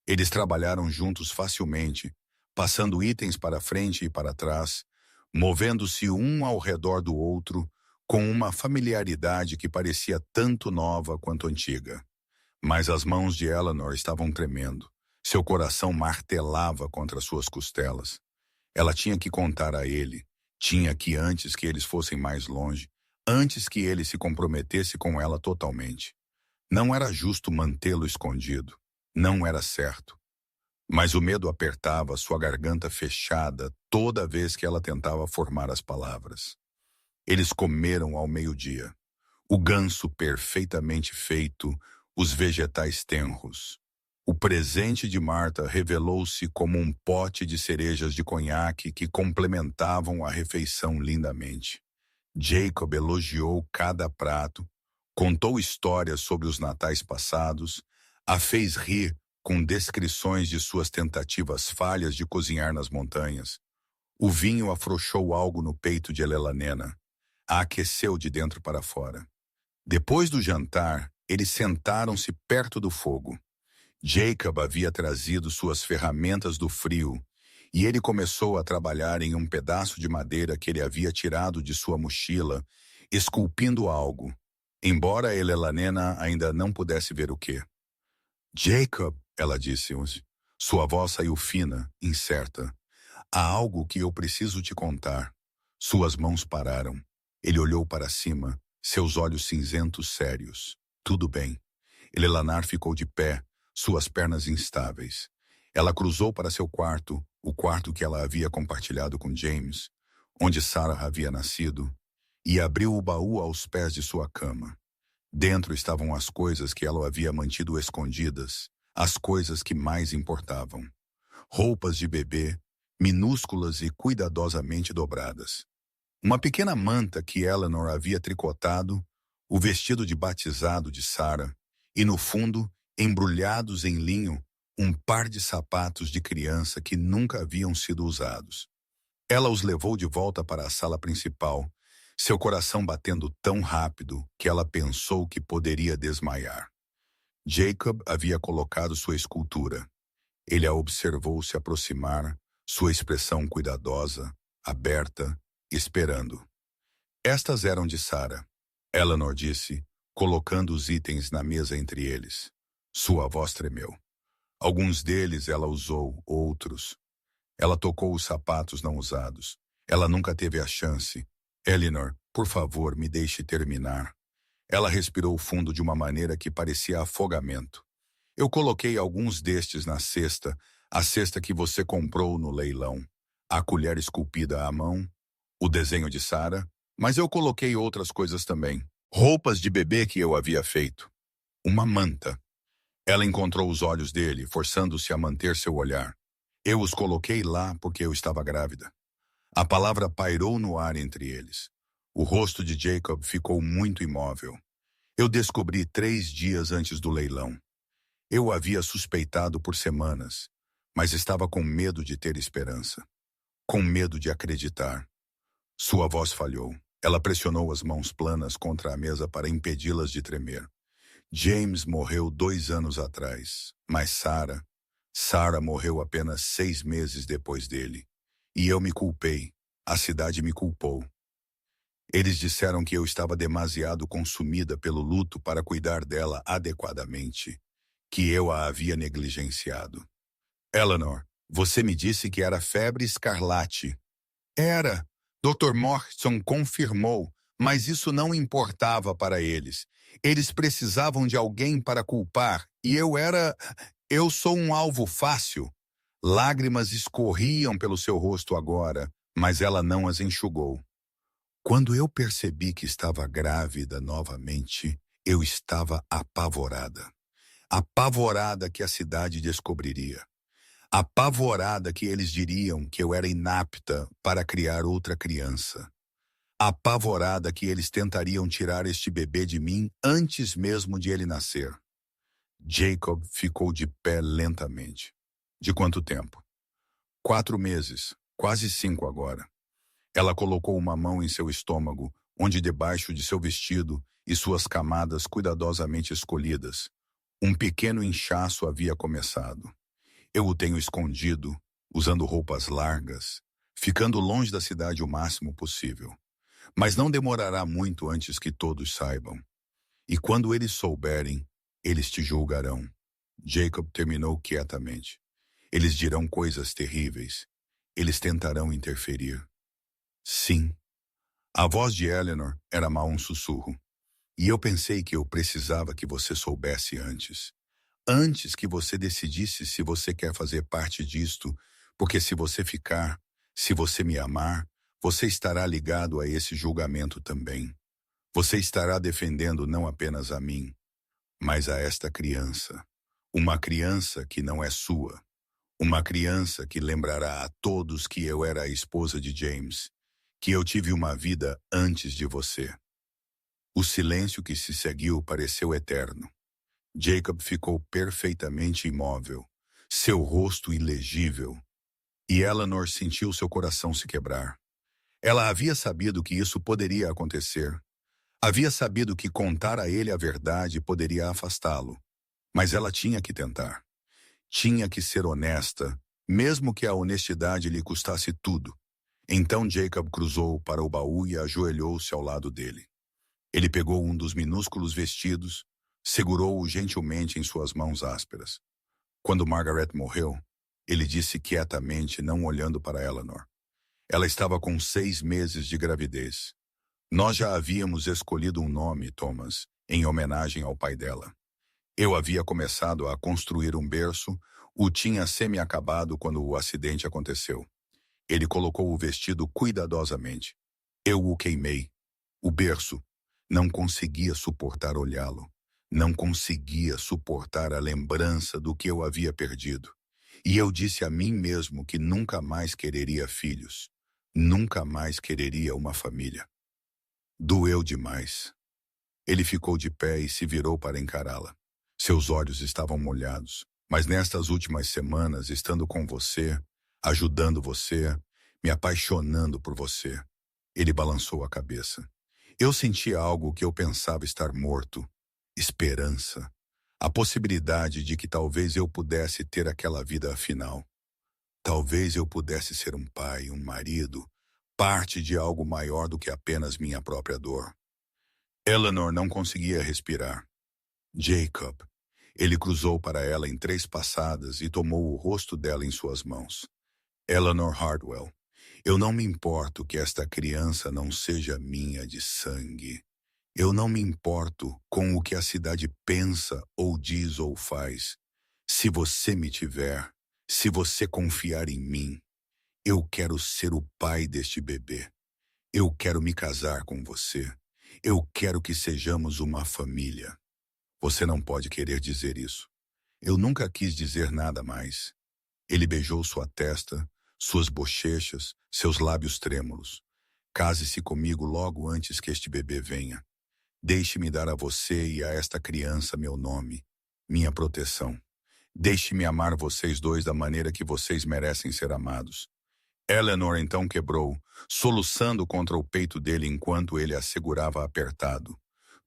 Eles trabalharam juntos facilmente, passando itens para frente e para trás, movendo-se um ao redor do outro, com uma familiaridade que parecia tanto nova quanto antiga. Mas as mãos de Eleanor estavam tremendo. Seu coração martelava contra suas costelas. Ela tinha que contar a ele, tinha que antes que eles fossem mais longe, antes que ele se comprometesse com ela totalmente. Não era justo mantê-lo escondido. Não era certo. Mas o medo apertava sua garganta fechada toda vez que ela tentava formar as palavras. Eles comeram ao meio-dia. O ganso perfeitamente feito, os vegetais tenros. O presente de Martha revelou-se como um pote de cerejas de conhaque que complementavam a refeição lindamente. Jacob elogiou cada prato, contou histórias sobre os natais passados, a fez rir com descrições de suas tentativas falhas de cozinhar nas montanhas. O vinho afrouxou algo no peito de Elelanena, a aqueceu de dentro para fora. Depois do jantar, eles sentaram-se perto do fogo. Jacob havia trazido suas ferramentas do frio, e ele começou a trabalhar em um pedaço de madeira que ele havia tirado de sua mochila, esculpindo algo, embora Elelanena ainda não pudesse ver o quê. Jacob, ela disse, sua voz saiu fina, incerta. Há algo que eu preciso te contar. Suas mãos pararam. Ele olhou para cima, seus olhos cinzentos sérios. Tudo bem. Eleanor ficou de pé, suas pernas instáveis. Ela cruzou para seu quarto, o quarto que ela havia compartilhado com James, onde Sarah havia nascido, e abriu o baú aos pés de sua cama. Dentro estavam as coisas que ela havia mantido escondidas, as coisas que mais importavam. Roupas de bebê, minúsculas e cuidadosamente dobradas. Uma pequena manta que Eleanor havia tricotado, o vestido de batizado de Sarah, e no fundo, embrulhados em linho, um par de sapatos de criança que nunca haviam sido usados. Ela os levou de volta para a sala principal, seu coração batendo tão rápido que ela pensou que poderia desmaiar. Jacob havia colocado sua escultura. Ele a observou se aproximar, sua expressão cuidadosa, aberta, esperando. Estas eram de Sarah, Eleanor disse, colocando os itens na mesa entre eles. Sua voz tremeu. Alguns deles ela usou, outros. Ela tocou os sapatos não usados. Ela nunca teve a chance. Eleanor, por favor, me deixe terminar. Ela respirou fundo de uma maneira que parecia afogamento. Eu coloquei alguns destes na cesta, a cesta que você comprou no leilão. A colher esculpida à mão, o desenho de Sarah, mas eu coloquei outras coisas também. Roupas de bebê que eu havia feito. Uma manta. Ela encontrou os olhos dele, forçando-se a manter seu olhar. Eu os coloquei lá porque eu estava grávida. A palavra pairou no ar entre eles. O rosto de Jacob ficou muito imóvel. Eu descobri 3 dias antes do leilão. Eu o havia suspeitado por semanas, mas estava com medo de ter esperança. Com medo de acreditar. Sua voz falhou. Ela pressionou as mãos planas contra a mesa para impedi-las de tremer. James morreu 2 anos atrás, mas Sarah morreu apenas 6 meses depois dele. E eu me culpei. A cidade me culpou. Eles disseram que eu estava demasiado consumida pelo luto para cuidar dela adequadamente, que eu a havia negligenciado. Eleanor, você me disse que era febre escarlate. Era. Dr. Morrison confirmou, mas isso não importava para eles. Eles precisavam de alguém para culpar, e eu sou um alvo fácil. Lágrimas escorriam pelo seu rosto agora, mas ela não as enxugou. Quando eu percebi que estava grávida novamente, eu estava apavorada. Apavorada que a cidade descobriria. Apavorada que eles diriam que eu era inapta para criar outra criança. Apavorada que eles tentariam tirar este bebê de mim antes mesmo de ele nascer. Jacob ficou de pé lentamente. De quanto tempo? 4 meses, quase 5 agora. Ela colocou uma mão em seu estômago, onde debaixo de seu vestido e suas camadas cuidadosamente escolhidas, um pequeno inchaço havia começado. Eu o tenho escondido, usando roupas largas, ficando longe da cidade o máximo possível. Mas não demorará muito antes que todos saibam. E quando eles souberem, eles te julgarão. Jacob terminou quietamente. Eles dirão coisas terríveis. Eles tentarão interferir. Sim. A voz de Eleanor era mal um sussurro. E eu pensei que eu precisava que você soubesse antes. Antes que você decidisse se você quer fazer parte disto, porque se você ficar, se você me amar, você estará ligado a esse julgamento também. Você estará defendendo não apenas a mim, mas a esta criança. Uma criança que não é sua. Uma criança que lembrará a todos que eu era a esposa de James, que eu tive uma vida antes de você. O silêncio que se seguiu pareceu eterno. Jacob ficou perfeitamente imóvel, seu rosto ilegível, e Eleanor sentiu seu coração se quebrar. Ela havia sabido que isso poderia acontecer. Havia sabido que contar a ele a verdade poderia afastá-lo. Mas ela tinha que tentar. Tinha que ser honesta, mesmo que a honestidade lhe custasse tudo. Então Jacob cruzou para o baú e ajoelhou-se ao lado dele. Ele pegou um dos minúsculos vestidos, segurou-o gentilmente em suas mãos ásperas. Quando Margaret morreu, ele disse quietamente, não olhando para Eleanor. Ela estava com 6 meses de gravidez. Nós já havíamos escolhido um nome, Thomas, em homenagem ao pai dela. Eu havia começado a construir um berço, o tinha semi-acabado quando o acidente aconteceu. Ele colocou o vestido cuidadosamente. Eu o queimei. O berço. Não conseguia suportar olhá-lo. Não conseguia suportar a lembrança do que eu havia perdido. E eu disse a mim mesmo que nunca mais quereria filhos. Nunca mais quereria uma família. Doeu demais. Ele ficou de pé e se virou para encará-la. Seus olhos estavam molhados. Mas nestas últimas semanas, estando com você, ajudando você, me apaixonando por você. Ele balançou a cabeça. Eu senti algo que eu pensava estar morto. Esperança. A possibilidade de que talvez eu pudesse ter aquela vida afinal. Talvez eu pudesse ser um pai, um marido, parte de algo maior do que apenas minha própria dor. Eleanor não conseguia respirar. Jacob. Ele cruzou para ela em 3 passadas e tomou o rosto dela em suas mãos. Eleanor Hartwell, eu não me importo que esta criança não seja minha de sangue. Eu não me importo com o que a cidade pensa ou diz ou faz. Se você me tiver, se você confiar em mim, eu quero ser o pai deste bebê. Eu quero me casar com você. Eu quero que sejamos uma família. Você não pode querer dizer isso. Eu nunca quis dizer nada mais. Ele beijou sua testa, suas bochechas, seus lábios trêmulos. Case-se comigo logo antes que este bebê venha. Deixe-me dar a você e a esta criança meu nome, minha proteção. Deixe-me amar vocês dois da maneira que vocês merecem ser amados. Eleanor então quebrou, soluçando contra o peito dele enquanto ele a segurava apertado.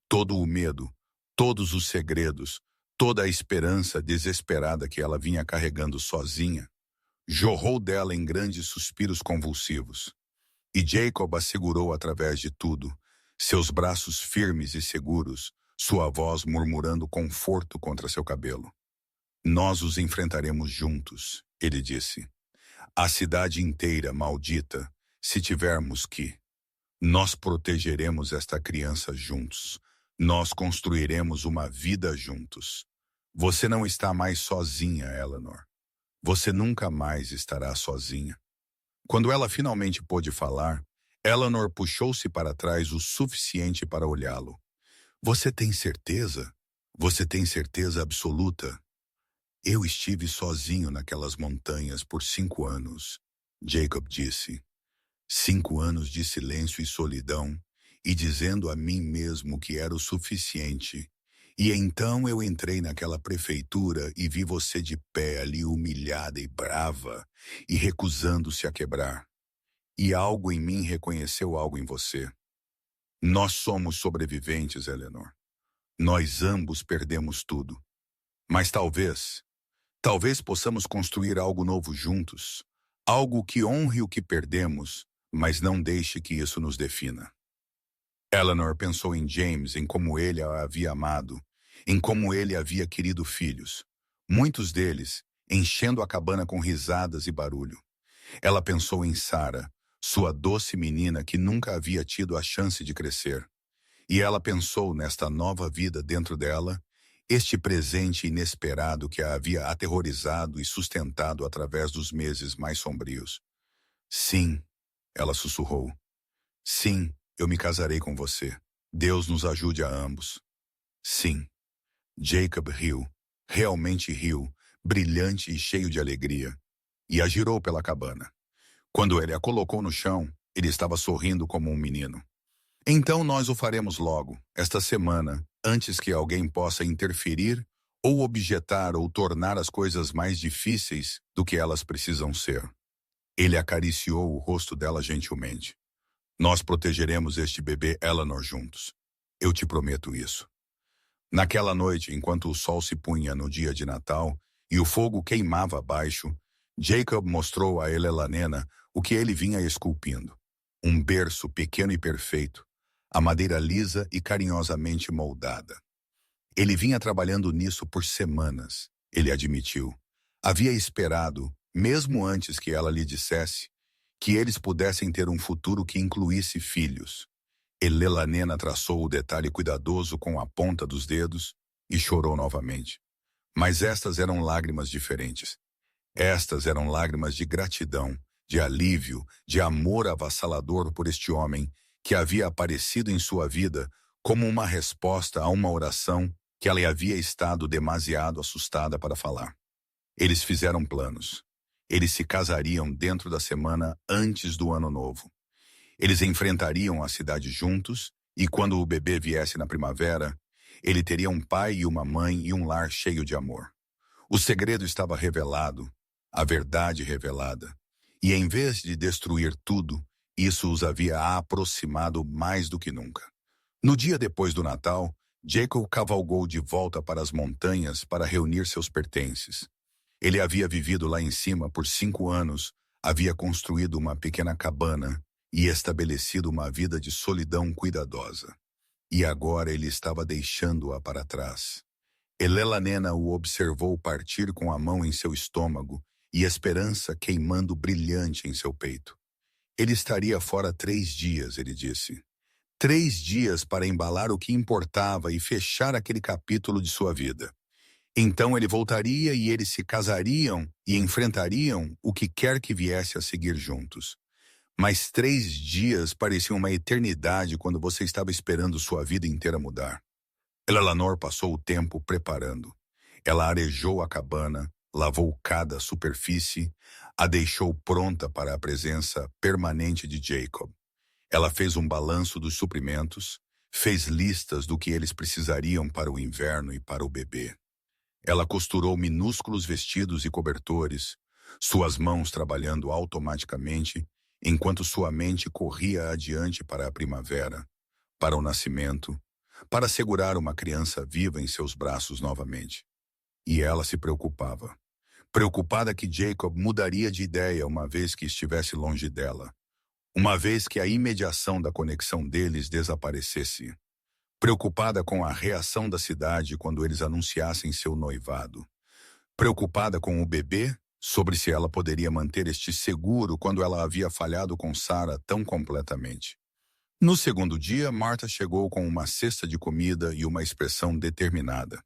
Todo o medo, todos os segredos, toda a esperança desesperada que ela vinha carregando sozinha, jorrou dela em grandes suspiros convulsivos. E Jacob a segurou através de tudo, seus braços firmes e seguros, sua voz murmurando conforto contra seu cabelo. Nós os enfrentaremos juntos, ele disse. A cidade inteira, maldita, se tivermos que. Nós protegeremos esta criança juntos. Nós construiremos uma vida juntos. Você não está mais sozinha, Eleanor. Você nunca mais estará sozinha. Quando ela finalmente pôde falar, Eleanor puxou-se para trás o suficiente para olhá-lo. Você tem certeza? Você tem certeza absoluta? Eu estive sozinho naquelas montanhas por 5 anos, Jacob disse. 5 anos de silêncio e solidão, e dizendo a mim mesmo que era o suficiente. E então eu entrei naquela prefeitura e vi você de pé ali humilhada e brava, e recusando-se a quebrar. E algo em mim reconheceu algo em você. Nós somos sobreviventes, Eleanor. Nós ambos perdemos tudo. Mas talvez possamos construir algo novo juntos. Algo que honre o que perdemos, mas não deixe que isso nos defina. Eleanor pensou em James, em como ele a havia amado, em como ele havia querido filhos, muitos deles enchendo a cabana com risadas e barulho. Ela pensou em Sarah, sua doce menina que nunca havia tido a chance de crescer. E ela pensou nesta nova vida dentro dela, este presente inesperado que a havia aterrorizado e sustentado através dos meses mais sombrios. Sim, ela sussurrou. Sim, eu me casarei com você. Deus nos ajude a ambos. Sim. Jacob riu, realmente riu, brilhante e cheio de alegria, e a girou pela cabana. Quando ele a colocou no chão, ele estava sorrindo como um menino. Então nós o faremos logo, esta semana, antes que alguém possa interferir ou objetar ou tornar as coisas mais difíceis do que elas precisam ser. Ele acariciou o rosto dela gentilmente. Nós protegeremos este bebê Eleanor juntos. Eu te prometo isso. Naquela noite, enquanto o sol se punha no dia de Natal e o fogo queimava abaixo, Jacob mostrou a Elelanena o que ele vinha esculpindo. Um berço pequeno e perfeito, a madeira lisa e carinhosamente moldada. Ele vinha trabalhando nisso por semanas, ele admitiu. Havia esperado, mesmo antes que ela lhe dissesse, que eles pudessem ter um futuro que incluísse filhos. Elelanena traçou o detalhe cuidadoso com a ponta dos dedos e chorou novamente. Mas estas eram lágrimas diferentes. Estas eram lágrimas de gratidão, de alívio, de amor avassalador por este homem que havia aparecido em sua vida como uma resposta a uma oração que ela havia estado demasiado assustada para falar. Eles fizeram planos. Eles se casariam dentro da semana antes do Ano Novo. Eles enfrentariam a cidade juntos e quando o bebê viesse na primavera, ele teria um pai e uma mãe e um lar cheio de amor. O segredo estava revelado, a verdade revelada. E em vez de destruir tudo, isso os havia aproximado mais do que nunca. No dia depois do Natal, Jacob cavalgou de volta para as montanhas para reunir seus pertences. Ele havia vivido lá em cima por 5 anos, havia construído uma pequena cabana e estabelecido uma vida de solidão cuidadosa. E agora ele estava deixando-a para trás. Elelanena o observou partir com a mão em seu estômago e esperança queimando brilhante em seu peito. Ele estaria fora 3 dias, ele disse. 3 dias para embalar o que importava e fechar aquele capítulo de sua vida. Então ele voltaria e eles se casariam e enfrentariam o que quer que viesse a seguir juntos. Mas 3 dias pareciam uma eternidade quando você estava esperando sua vida inteira mudar. Eleanor passou o tempo preparando. Ela arejou a cabana, lavou cada superfície, a deixou pronta para a presença permanente de Jacob. Ela fez um balanço dos suprimentos, fez listas do que eles precisariam para o inverno e para o bebê. Ela costurou minúsculos vestidos e cobertores, suas mãos trabalhando automaticamente, enquanto sua mente corria adiante para a primavera, para o nascimento, para segurar uma criança viva em seus braços novamente. E ela se preocupava. Preocupada que Jacob mudaria de ideia uma vez que estivesse longe dela. Uma vez que a imediação da conexão deles desaparecesse. Preocupada com a reação da cidade quando eles anunciassem seu noivado. Preocupada com o bebê, sobre se ela poderia manter este seguro quando ela havia falhado com Sarah tão completamente. No segundo dia, Martha chegou com uma cesta de comida e uma expressão determinada.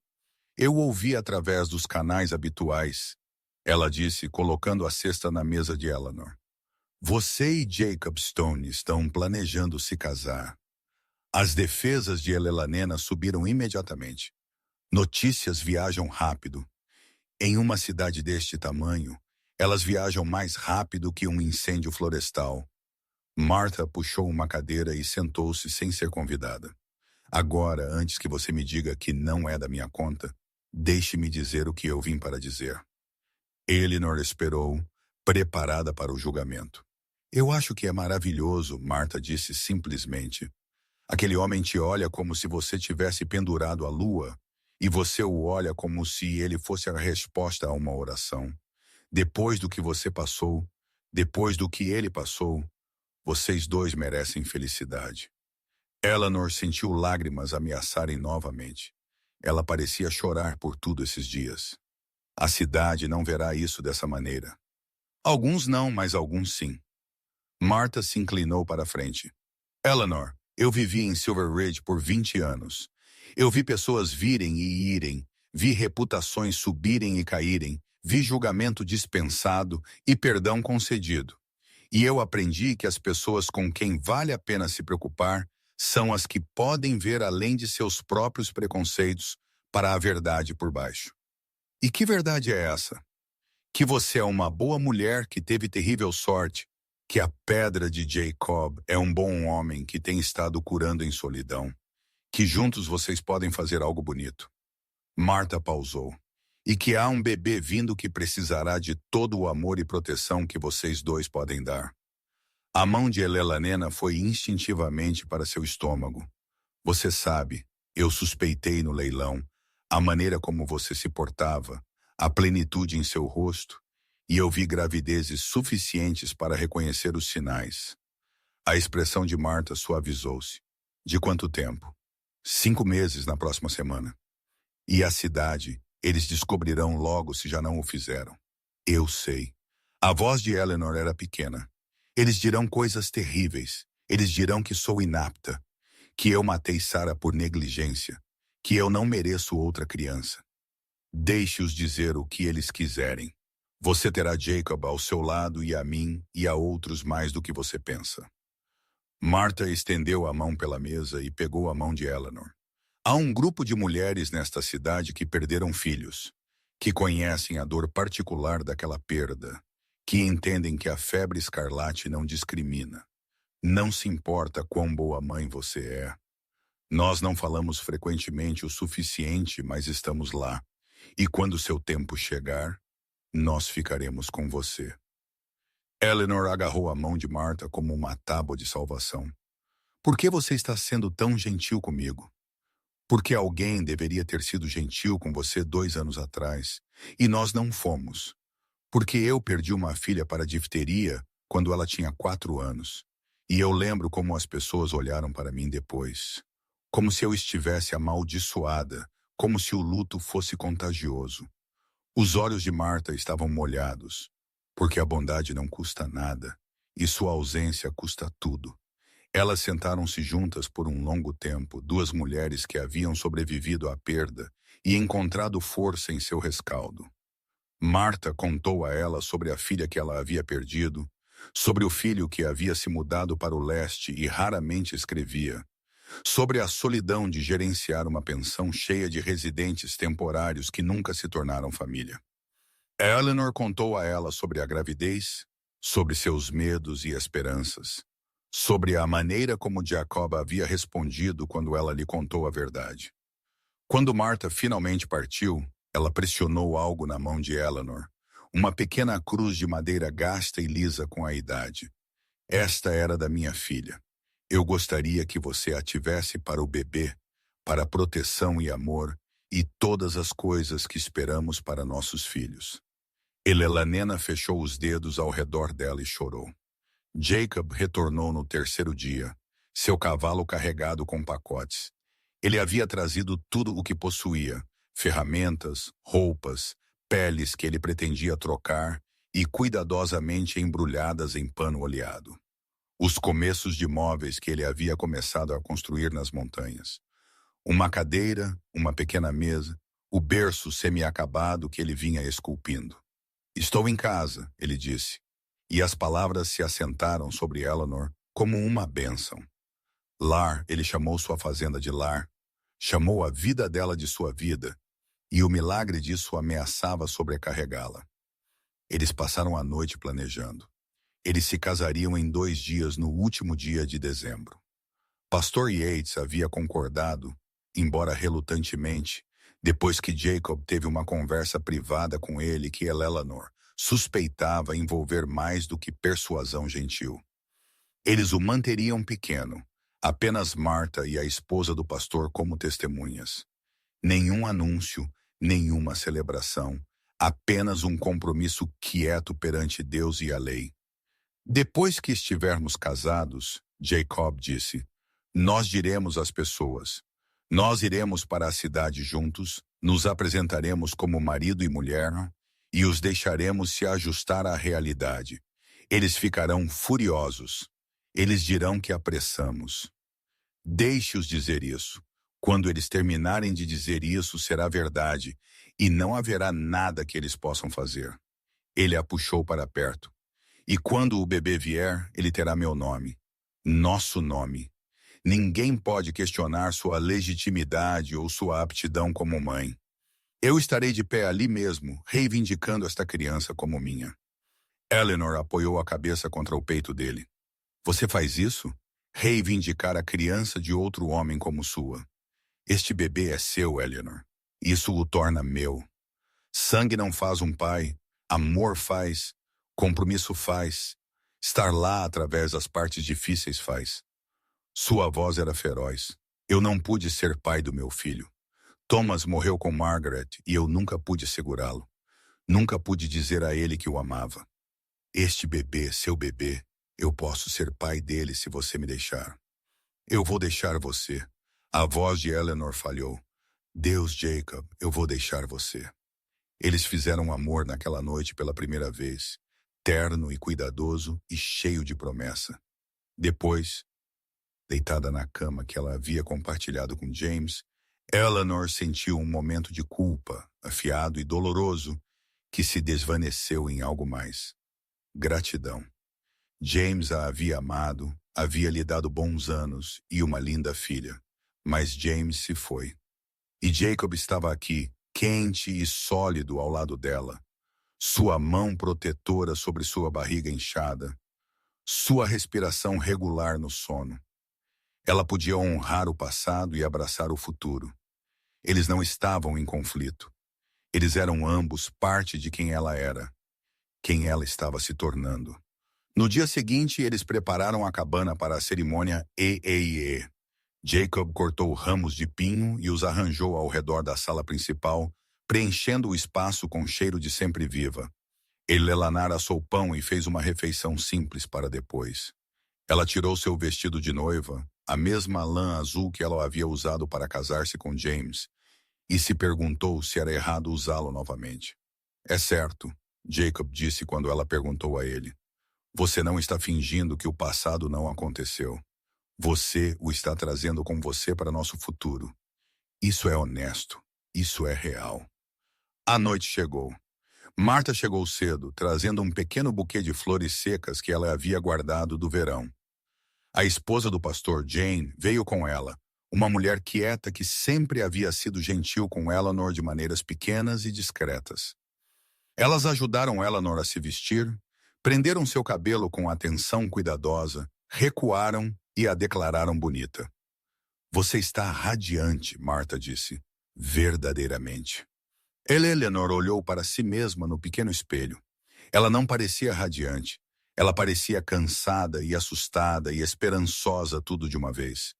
Eu ouvi através dos canais habituais, ela disse, colocando a cesta na mesa de Eleanor. Você e Jacob Stone estão planejando se casar. As defesas de Eleanor subiram imediatamente. Notícias viajam rápido. Em uma cidade deste tamanho, elas viajam mais rápido que um incêndio florestal. Martha puxou uma cadeira e sentou-se sem ser convidada. Agora, antes que você me diga que não é da minha conta, deixe-me dizer o que eu vim para dizer. Eleanor esperou, preparada para o julgamento. Eu acho que é maravilhoso, Martha disse simplesmente. Aquele homem te olha como se você tivesse pendurado à lua, e você o olha como se ele fosse a resposta a uma oração. Depois do que você passou, depois do que ele passou, vocês dois merecem felicidade. Eleanor sentiu lágrimas ameaçarem novamente. Ela parecia chorar por tudo esses dias. A cidade não verá isso dessa maneira. Alguns não, mas alguns sim. Martha se inclinou para a frente. Eleanor, eu vivi em Silver Ridge por 20 anos. Eu vi pessoas virem e irem, vi reputações subirem e caírem, vi julgamento dispensado e perdão concedido. E eu aprendi que as pessoas com quem vale a pena se preocupar são as que podem ver além de seus próprios preconceitos para a verdade por baixo. E que verdade é essa? Que você é uma boa mulher que teve terrível sorte, que a pedra de Jacob é um bom homem que tem estado curando em solidão, que juntos vocês podem fazer algo bonito. Martha pausou. E que há um bebê vindo que precisará de todo o amor e proteção que vocês dois podem dar. A mão de Eleanor foi instintivamente para seu estômago. Você sabe, eu suspeitei no leilão, a maneira como você se portava, a plenitude em seu rosto, e eu vi gravidezes suficientes para reconhecer os sinais. A expressão de Martha suavizou-se. De quanto tempo? 5 meses na próxima semana. E a cidade, eles descobrirão logo se já não o fizeram. Eu sei. A voz de Eleanor era pequena. Eles dirão coisas terríveis. Eles dirão que sou inapta, que eu matei Sarah por negligência, que eu não mereço outra criança. Deixe-os dizer o que eles quiserem. Você terá Jacob ao seu lado e a mim e a outros mais do que você pensa. Martha estendeu a mão pela mesa e pegou a mão de Eleanor. Há um grupo de mulheres nesta cidade que perderam filhos, que conhecem a dor particular daquela perda, que entendem que a febre escarlate não discrimina. Não se importa quão boa mãe você é. Nós não falamos frequentemente o suficiente, mas estamos lá. E quando seu tempo chegar, nós ficaremos com você. Eleanor agarrou a mão de Martha como uma tábua de salvação. Por que você está sendo tão gentil comigo? Porque alguém deveria ter sido gentil com você 2 anos atrás, e nós não fomos. Porque eu perdi uma filha para difteria quando ela tinha 4 anos. E eu lembro como as pessoas olharam para mim depois. Como se eu estivesse amaldiçoada, como se o luto fosse contagioso. Os olhos de Martha estavam molhados, porque a bondade não custa nada, e sua ausência custa tudo. Elas sentaram-se juntas por um longo tempo, 2 mulheres que haviam sobrevivido à perda e encontrado força em seu rescaldo. Martha contou a ela sobre a filha que ela havia perdido, sobre o filho que havia se mudado para o leste e raramente escrevia, sobre a solidão de gerenciar uma pensão cheia de residentes temporários que nunca se tornaram família. Eleanor contou a ela sobre a gravidez, sobre seus medos e esperanças, sobre a maneira como Jacob havia respondido quando ela lhe contou a verdade. Quando Martha finalmente partiu, ela pressionou algo na mão de Eleanor, uma pequena cruz de madeira gasta e lisa com a idade. Esta era da minha filha. Eu gostaria que você a tivesse para o bebê, para proteção e amor, e todas as coisas que esperamos para nossos filhos. Eleanor fechou os dedos ao redor dela e chorou. Jacob retornou no terceiro dia, seu cavalo carregado com pacotes. Ele havia trazido tudo o que possuía, ferramentas, roupas, peles que ele pretendia trocar e cuidadosamente embrulhadas em pano oleado. Os começos de móveis que ele havia começado a construir nas montanhas. Uma cadeira, uma pequena mesa, o berço semi-acabado que ele vinha esculpindo. Estou em casa, ele disse, e as palavras se assentaram sobre Eleanor como uma bênção. Lar, ele chamou sua fazenda de lar, chamou a vida dela de sua vida, e o milagre disso ameaçava sobrecarregá-la. Eles passaram a noite planejando. Eles se casariam em 2 dias no último dia de dezembro. Pastor Yates havia concordado, embora relutantemente, depois que Jacob teve uma conversa privada com ele que Eleanor suspeitava envolver mais do que persuasão gentil. Eles o manteriam pequeno, apenas Martha e a esposa do pastor como testemunhas. Nenhum anúncio, nenhuma celebração, apenas um compromisso quieto perante Deus e a lei. Depois que estivermos casados, Jacob disse, nós diremos às pessoas, nós iremos para a cidade juntos, nos apresentaremos como marido e mulher e os deixaremos se ajustar à realidade. Eles ficarão furiosos. Eles dirão que apressamos. Deixe-os dizer isso. Quando eles terminarem de dizer isso, será verdade, e não haverá nada que eles possam fazer. Ele a puxou para perto. E quando o bebê vier, ele terá meu nome, nosso nome. Ninguém pode questionar sua legitimidade ou sua aptidão como mãe. Eu estarei de pé ali mesmo, reivindicando esta criança como minha. Eleanor apoiou a cabeça contra o peito dele. Você faz isso? Reivindicar a criança de outro homem como sua. Este bebê é seu, Eleanor. Isso o torna meu. Sangue não faz um pai, amor faz, compromisso faz, estar lá através das partes difíceis faz. Sua voz era feroz. Eu não pude ser pai do meu filho. Thomas morreu com Margaret e eu nunca pude segurá-lo. Nunca pude dizer a ele que o amava. Este bebê, seu bebê, eu posso ser pai dele se você me deixar. Eu vou deixar você. A voz de Eleanor falhou. Deus, Jacob, eu vou deixar você. Eles fizeram amor naquela noite pela primeira vez, terno e cuidadoso e cheio de promessa. Depois, deitada na cama que ela havia compartilhado com James, Eleanor sentiu um momento de culpa, afiado e doloroso, que se desvaneceu em algo mais. Gratidão. James a havia amado, havia lhe dado bons anos e uma linda filha. Mas James se foi. E Jacob estava aqui, quente e sólido ao lado dela, sua mão protetora sobre sua barriga inchada, sua respiração regular no sono. Ela podia honrar o passado e abraçar o futuro. Eles não estavam em conflito. Eles eram ambos parte de quem ela era, quem ela estava se tornando. No dia seguinte, eles prepararam a cabana para a cerimônia EEE. Jacob cortou ramos de pinho e os arranjou ao redor da sala principal, preenchendo o espaço com cheiro de sempre-viva. Eleanor assou pão e fez uma refeição simples para depois. Ela tirou seu vestido de noiva, a mesma lã azul que ela havia usado para casar-se com James, e se perguntou se era errado usá-lo novamente. É certo, Jacob disse quando ela perguntou a ele. Você não está fingindo que o passado não aconteceu. Você o está trazendo com você para nosso futuro. Isso é honesto. Isso é real. A noite chegou. Marta chegou cedo, trazendo um pequeno buquê de flores secas que ela havia guardado do verão. A esposa do pastor, Jane, veio com ela, uma mulher quieta que sempre havia sido gentil com Eleanor de maneiras pequenas e discretas. Elas ajudaram Eleanor a se vestir, prenderam seu cabelo com atenção cuidadosa, recuaram e a declararam bonita. Você está radiante, Marta disse, verdadeiramente. Eleanor olhou para si mesma no pequeno espelho. Ela não parecia radiante. Ela parecia cansada e assustada e esperançosa tudo de uma vez.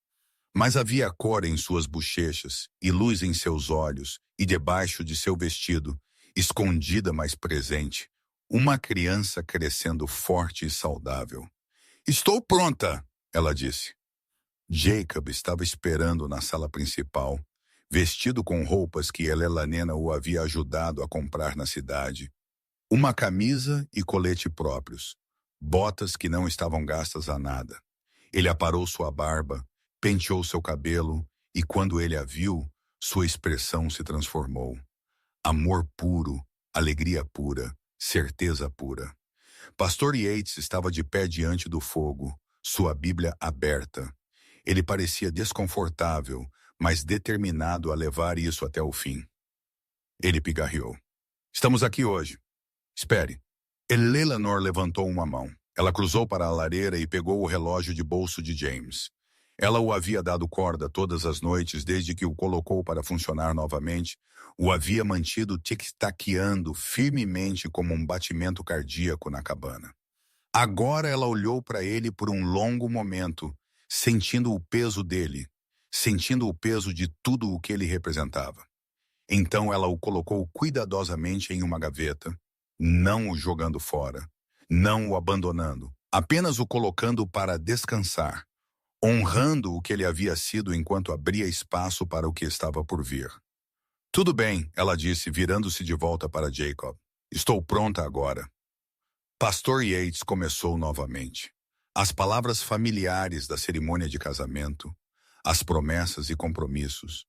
Mas havia cor em suas bochechas e luz em seus olhos e debaixo de seu vestido, escondida mas presente, uma criança crescendo forte e saudável. Estou pronta, ela disse. Jacob estava esperando na sala principal, vestido com roupas que Eleanor o havia ajudado a comprar na cidade. Uma camisa e colete próprios, botas que não estavam gastas a nada. Ele aparou sua barba, penteou seu cabelo e, quando ele a viu, sua expressão se transformou. Amor puro, alegria pura, certeza pura. Pastor Yates estava de pé diante do fogo, sua Bíblia aberta. Ele parecia desconfortável, mas determinado a levar isso até o fim. Ele pigarreou. Estamos aqui hoje. Espere. Eleanor levantou uma mão. Ela cruzou para a lareira e pegou o relógio de bolso de James. Ela o havia dado corda todas as noites desde que o colocou para funcionar novamente. O havia mantido tic-taqueando firmemente como um batimento cardíaco na cabana. Agora ela olhou para ele por um longo momento, sentindo o peso dele, sentindo o peso de tudo o que ele representava. Então ela o colocou cuidadosamente em uma gaveta, não o jogando fora, não o abandonando, apenas o colocando para descansar, honrando o que ele havia sido enquanto abria espaço para o que estava por vir. Tudo bem, ela disse, virando-se de volta para Jacob. Estou pronta agora. Pastor Yates começou novamente. As palavras familiares da cerimônia de casamento, as promessas e compromissos,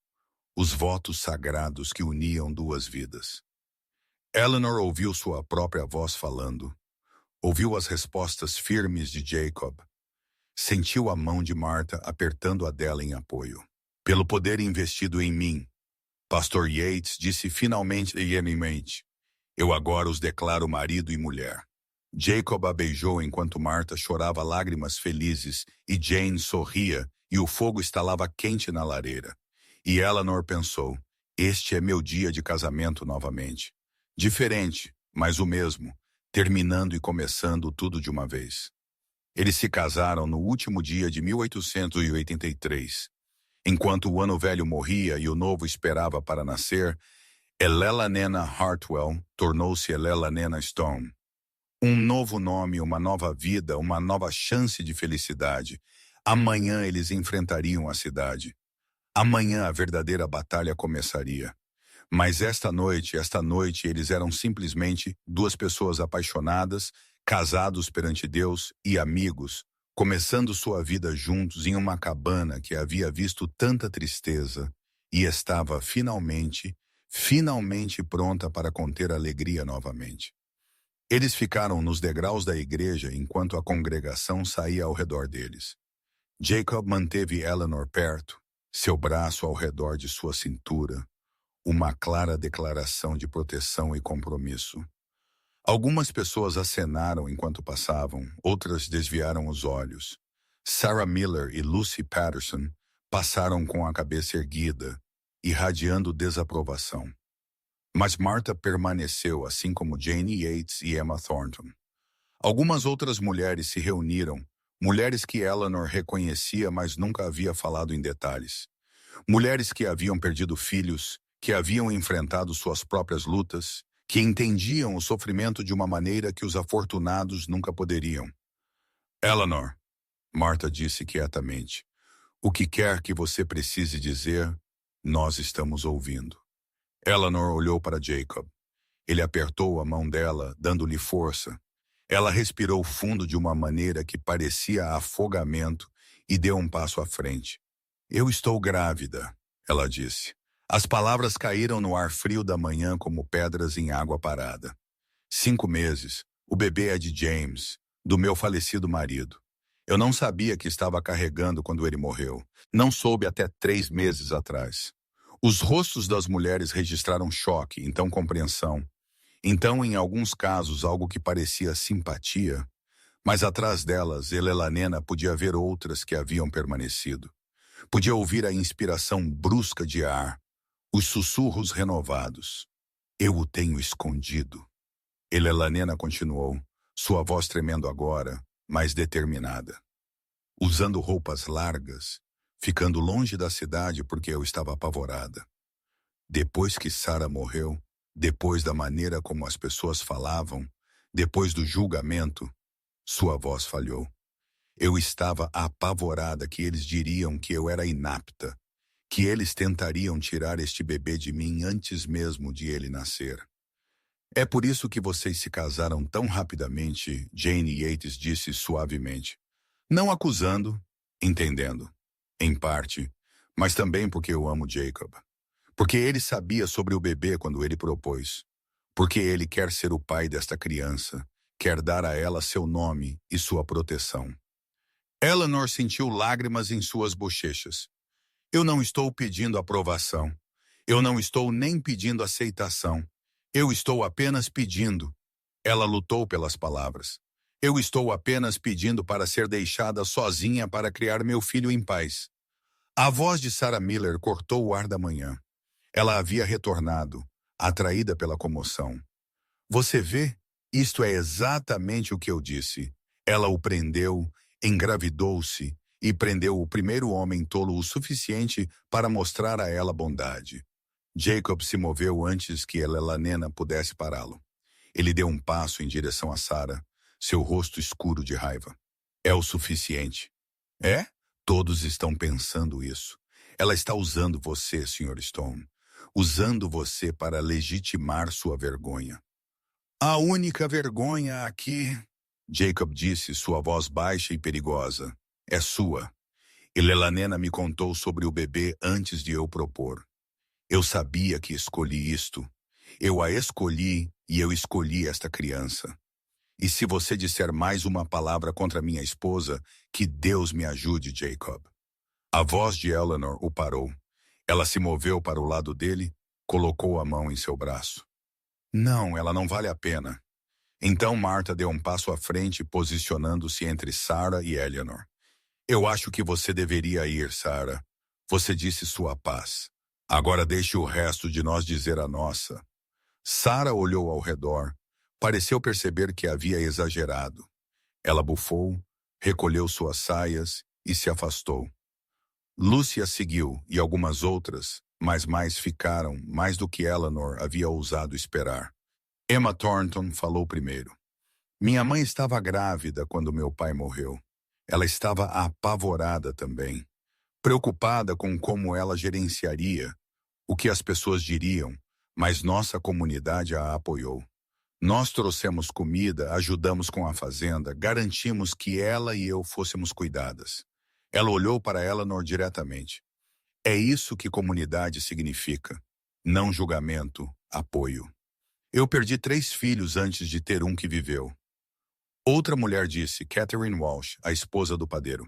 os votos sagrados que uniam duas vidas. Eleanor ouviu sua própria voz falando, ouviu as respostas firmes de Jacob, sentiu a mão de Marta apertando a dela em apoio. Pelo poder investido em mim, Pastor Yates disse finalmente e enemente, eu agora os declaro marido e mulher. Jacob a beijou enquanto Marta chorava lágrimas felizes e Jane sorria e o fogo estalava quente na lareira. E Eleanor pensou, este é meu dia de casamento novamente. Diferente, mas o mesmo, terminando e começando tudo de uma vez. Eles se casaram no último dia de 1883. Enquanto o ano velho morria e o novo esperava para nascer, Eleanor Hartwell tornou-se Eleanor Stone. Um novo nome, uma nova vida, uma nova chance de felicidade. Amanhã eles enfrentariam a cidade. Amanhã a verdadeira batalha começaria. Mas esta noite eles eram simplesmente duas pessoas apaixonadas, casados perante Deus e amigos, começando sua vida juntos em uma cabana que havia visto tanta tristeza e estava finalmente pronta para conter alegria novamente. Eles ficaram nos degraus da igreja enquanto a congregação saía ao redor deles. Jacob manteve Eleanor perto, seu braço ao redor de sua cintura, uma clara declaração de proteção e compromisso. Algumas pessoas acenaram enquanto passavam, outras desviaram os olhos. Sarah Miller e Lucy Patterson passaram com a cabeça erguida, irradiando desaprovação. Mas Marta permaneceu, assim como Jane Yates e Emma Thornton. Algumas outras mulheres se reuniram, mulheres que Eleanor reconhecia, mas nunca havia falado em detalhes. Mulheres que haviam perdido filhos, que haviam enfrentado suas próprias lutas, que entendiam o sofrimento de uma maneira que os afortunados nunca poderiam. Eleanor, Marta disse quietamente, o que quer que você precise dizer, nós estamos ouvindo. Eleanor olhou para Jacob. Ele apertou a mão dela, dando-lhe força. Ela respirou fundo de uma maneira que parecia afogamento e deu um passo à frente. Eu estou grávida, ela disse. As palavras caíram no ar frio da manhã como pedras em água parada. 5 meses. O bebê é de James, do meu falecido marido. Eu não sabia que estava carregando quando ele morreu. Não soube até 3 meses atrás. Os rostos das mulheres registraram choque, então compreensão. Então, em alguns casos, algo que parecia simpatia, mas atrás delas, Elelanena podia ver outras que haviam permanecido. Podia ouvir a inspiração brusca de ar, os sussurros renovados. Eu o tenho escondido. Elelanena continuou, sua voz tremendo agora, mais determinada. Usando roupas largas, ficando longe da cidade porque eu estava apavorada. Depois que Sara morreu, depois da maneira como as pessoas falavam, depois do julgamento, sua voz falhou. Eu estava apavorada que eles diriam que eu era inapta, que eles tentariam tirar este bebê de mim antes mesmo de ele nascer. É por isso que vocês se casaram tão rapidamente, Jane Yates disse suavemente. Não acusando, entendendo, em parte, mas também porque eu amo Jacob. Porque ele sabia sobre o bebê quando ele propôs. Porque ele quer ser o pai desta criança, quer dar a ela seu nome e sua proteção. Eleanor sentiu lágrimas em suas bochechas. Eu não estou pedindo aprovação. Eu não estou nem pedindo aceitação. Eu estou apenas pedindo. Ela lutou pelas palavras. Eu estou apenas pedindo para ser deixada sozinha para criar meu filho em paz. A voz de Sarah Miller cortou o ar da manhã. Ela havia retornado, atraída pela comoção. Você vê? Isto é exatamente o que eu disse. Ela o prendeu, engravidou-se e prendeu o primeiro homem tolo o suficiente para mostrar a ela bondade. Jacob se moveu antes que Elelanena pudesse pará-lo. Ele deu um passo em direção a Sarah, seu rosto escuro de raiva. É o suficiente. É? Todos estão pensando isso. Ela está usando você, Sr. Stone. Usando você para legitimar sua vergonha. A única vergonha aqui, Jacob disse, sua voz baixa e perigosa, é sua. Elelanena me contou sobre o bebê antes de eu propor. Eu sabia que escolhi isto. Eu a escolhi e eu escolhi esta criança. E se você disser mais uma palavra contra minha esposa, que Deus me ajude, Jacob. A voz de Eleanor o parou. Ela se moveu para o lado dele, colocou a mão em seu braço. Não, ela não vale a pena. Então Martha deu um passo à frente, posicionando-se entre Sarah e Eleanor. Eu acho que você deveria ir, Sarah. Você disse sua paz. Agora deixe o resto de nós dizer a nossa. Sarah olhou ao redor. Pareceu perceber que havia exagerado. Ela bufou, recolheu suas saias e se afastou. Lucy a seguiu e algumas outras, mas mais ficaram, mais do que Eleanor havia ousado esperar. Emma Thornton falou primeiro. Minha mãe estava grávida quando meu pai morreu. Ela estava apavorada também, preocupada com como ela gerenciaria, o que as pessoas diriam, mas nossa comunidade a apoiou. Nós trouxemos comida, ajudamos com a fazenda, garantimos que ela e eu fôssemos cuidadas. Ela olhou para Eleanor diretamente. É isso que comunidade significa. Não julgamento, apoio. Eu perdi 3 filhos antes de ter um que viveu. Outra mulher disse, Catherine Walsh, a esposa do padeiro.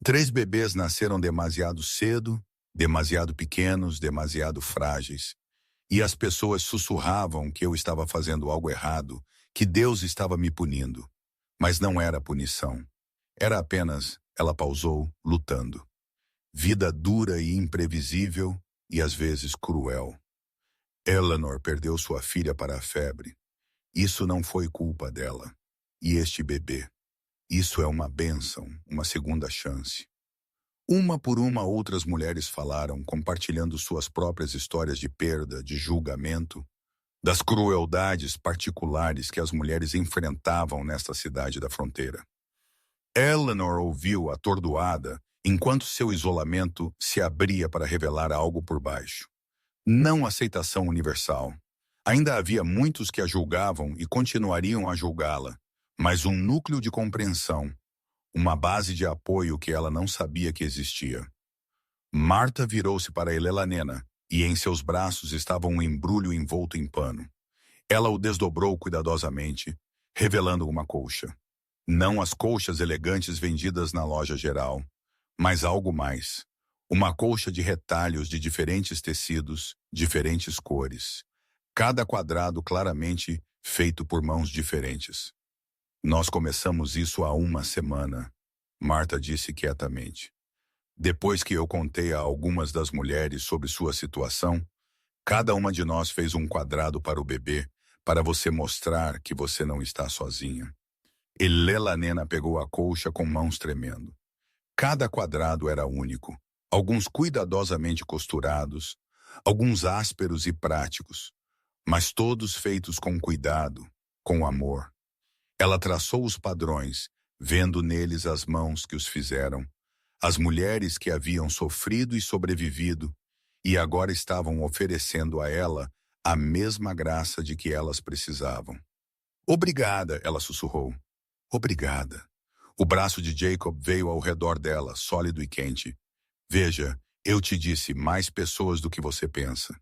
3 bebês nasceram demasiado cedo, demasiado pequenos, demasiado frágeis. E as pessoas sussurravam que eu estava fazendo algo errado, que Deus estava me punindo. Mas não era punição. Era apenas, ela pausou, lutando. Vida dura e imprevisível e às vezes cruel. Eleanor perdeu sua filha para a febre. Isso não foi culpa dela. E este bebê. Isso é uma bênção, uma segunda chance. Uma por uma outras mulheres falaram, compartilhando suas próprias histórias de perda, de julgamento, das crueldades particulares que as mulheres enfrentavam nesta cidade da fronteira. Eleanor ouviu, atordoada, enquanto seu isolamento se abria para revelar algo por baixo. Não aceitação universal. Ainda havia muitos que a julgavam e continuariam a julgá-la, mas um núcleo de compreensão, uma base de apoio que ela não sabia que existia. Martha virou-se para Elelanena, e em seus braços estava um embrulho envolto em pano. Ela o desdobrou cuidadosamente, revelando uma colcha. Não as colchas elegantes vendidas na loja geral, mas algo mais. Uma colcha de retalhos de diferentes tecidos, diferentes cores. Cada quadrado claramente feito por mãos diferentes. Nós começamos isso há uma semana, Marta disse quietamente. Depois que eu contei a algumas das mulheres sobre sua situação, cada uma de nós fez um quadrado para o bebê, para você mostrar que você não está sozinha. E Lela Nena pegou a colcha com mãos tremendo. Cada quadrado era único, alguns cuidadosamente costurados, alguns ásperos e práticos, mas todos feitos com cuidado, com amor. Ela traçou os padrões, vendo neles as mãos que os fizeram, as mulheres que haviam sofrido e sobrevivido, e agora estavam oferecendo a ela a mesma graça de que elas precisavam. Obrigada, ela sussurrou. Obrigada. O braço de Jacob veio ao redor dela, sólido e quente. Veja, eu te disse mais pessoas do que você pensa.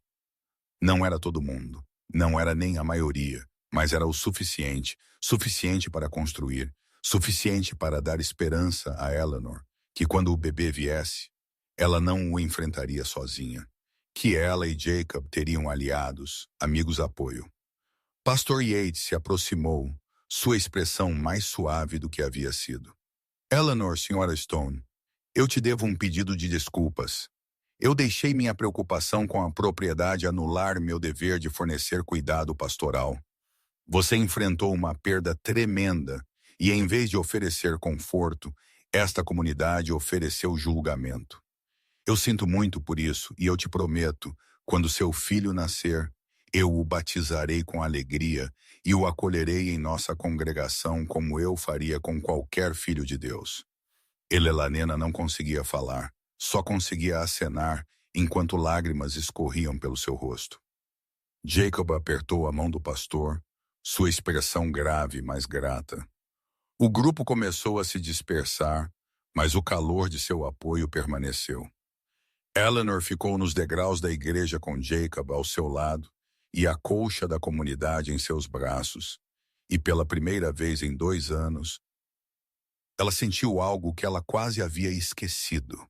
Não era todo mundo, não era nem a maioria, mas era o suficiente, suficiente para construir, suficiente para dar esperança a Eleanor, que quando o bebê viesse, ela não o enfrentaria sozinha, que ela e Jacob teriam aliados, amigos apoio. Pastor Yates se aproximou, sua expressão mais suave do que havia sido. Eleanor, Sra. Stone, eu te devo um pedido de desculpas. Eu deixei minha preocupação com a propriedade anular meu dever de fornecer cuidado pastoral. Você enfrentou uma perda tremenda e, em vez de oferecer conforto, esta comunidade ofereceu julgamento. Eu sinto muito por isso e eu te prometo, quando seu filho nascer, eu o batizarei com alegria e o acolherei em nossa congregação como eu faria com qualquer filho de Deus. Lela Nena não conseguia falar, só conseguia acenar enquanto lágrimas escorriam pelo seu rosto. Jacob apertou a mão do pastor, sua expressão grave, mas grata. O grupo começou a se dispersar, mas o calor de seu apoio permaneceu. Eleanor ficou nos degraus da igreja com Jacob ao seu lado e a colcha da comunidade em seus braços, e pela primeira vez em 2 anos, ela sentiu algo que ela quase havia esquecido.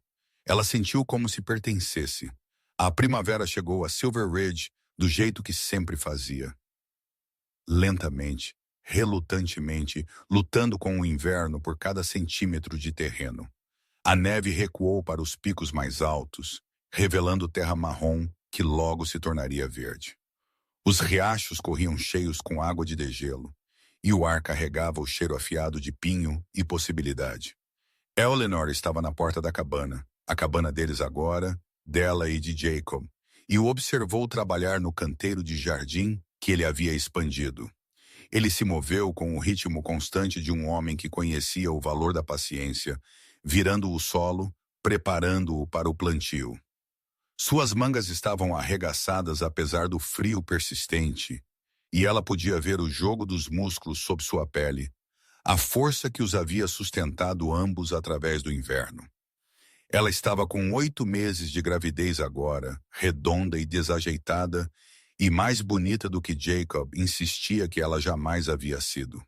Ela sentiu como se pertencesse. A primavera chegou a Silver Ridge do jeito que sempre fazia. Lentamente, relutantemente, lutando com o inverno por cada centímetro de terreno. A neve recuou para os picos mais altos, revelando terra marrom que logo se tornaria verde. Os riachos corriam cheios com água de degelo, e o ar carregava o cheiro afiado de pinho e possibilidade. Eleanor estava na porta da cabana, a cabana deles agora, dela e de Jacob, e o observou trabalhar no canteiro de jardim que ele havia expandido. Ele se moveu com o ritmo constante de um homem que conhecia o valor da paciência, virando o solo, preparando-o para o plantio. Suas mangas estavam arregaçadas apesar do frio persistente, e ela podia ver o jogo dos músculos sob sua pele, a força que os havia sustentado ambos através do inverno. Ela estava com 8 meses de gravidez agora, redonda e desajeitada, e mais bonita do que Jacob insistia que ela jamais havia sido.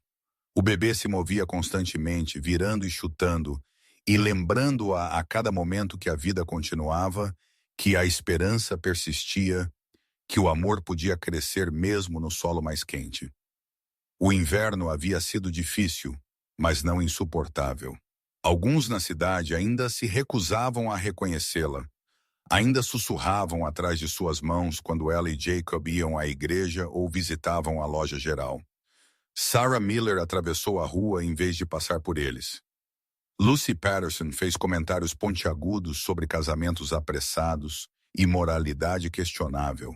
O bebê se movia constantemente, virando e chutando, e lembrando-a a cada momento que a vida continuava, que a esperança persistia, que o amor podia crescer mesmo no solo mais quente. O inverno havia sido difícil, mas não insuportável. Alguns na cidade ainda se recusavam a reconhecê-la. Ainda sussurravam atrás de suas mãos quando ela e Jacob iam à igreja ou visitavam a loja geral. Sarah Miller atravessou a rua em vez de passar por eles. Lucy Patterson fez comentários pontiagudos sobre casamentos apressados e moralidade questionável.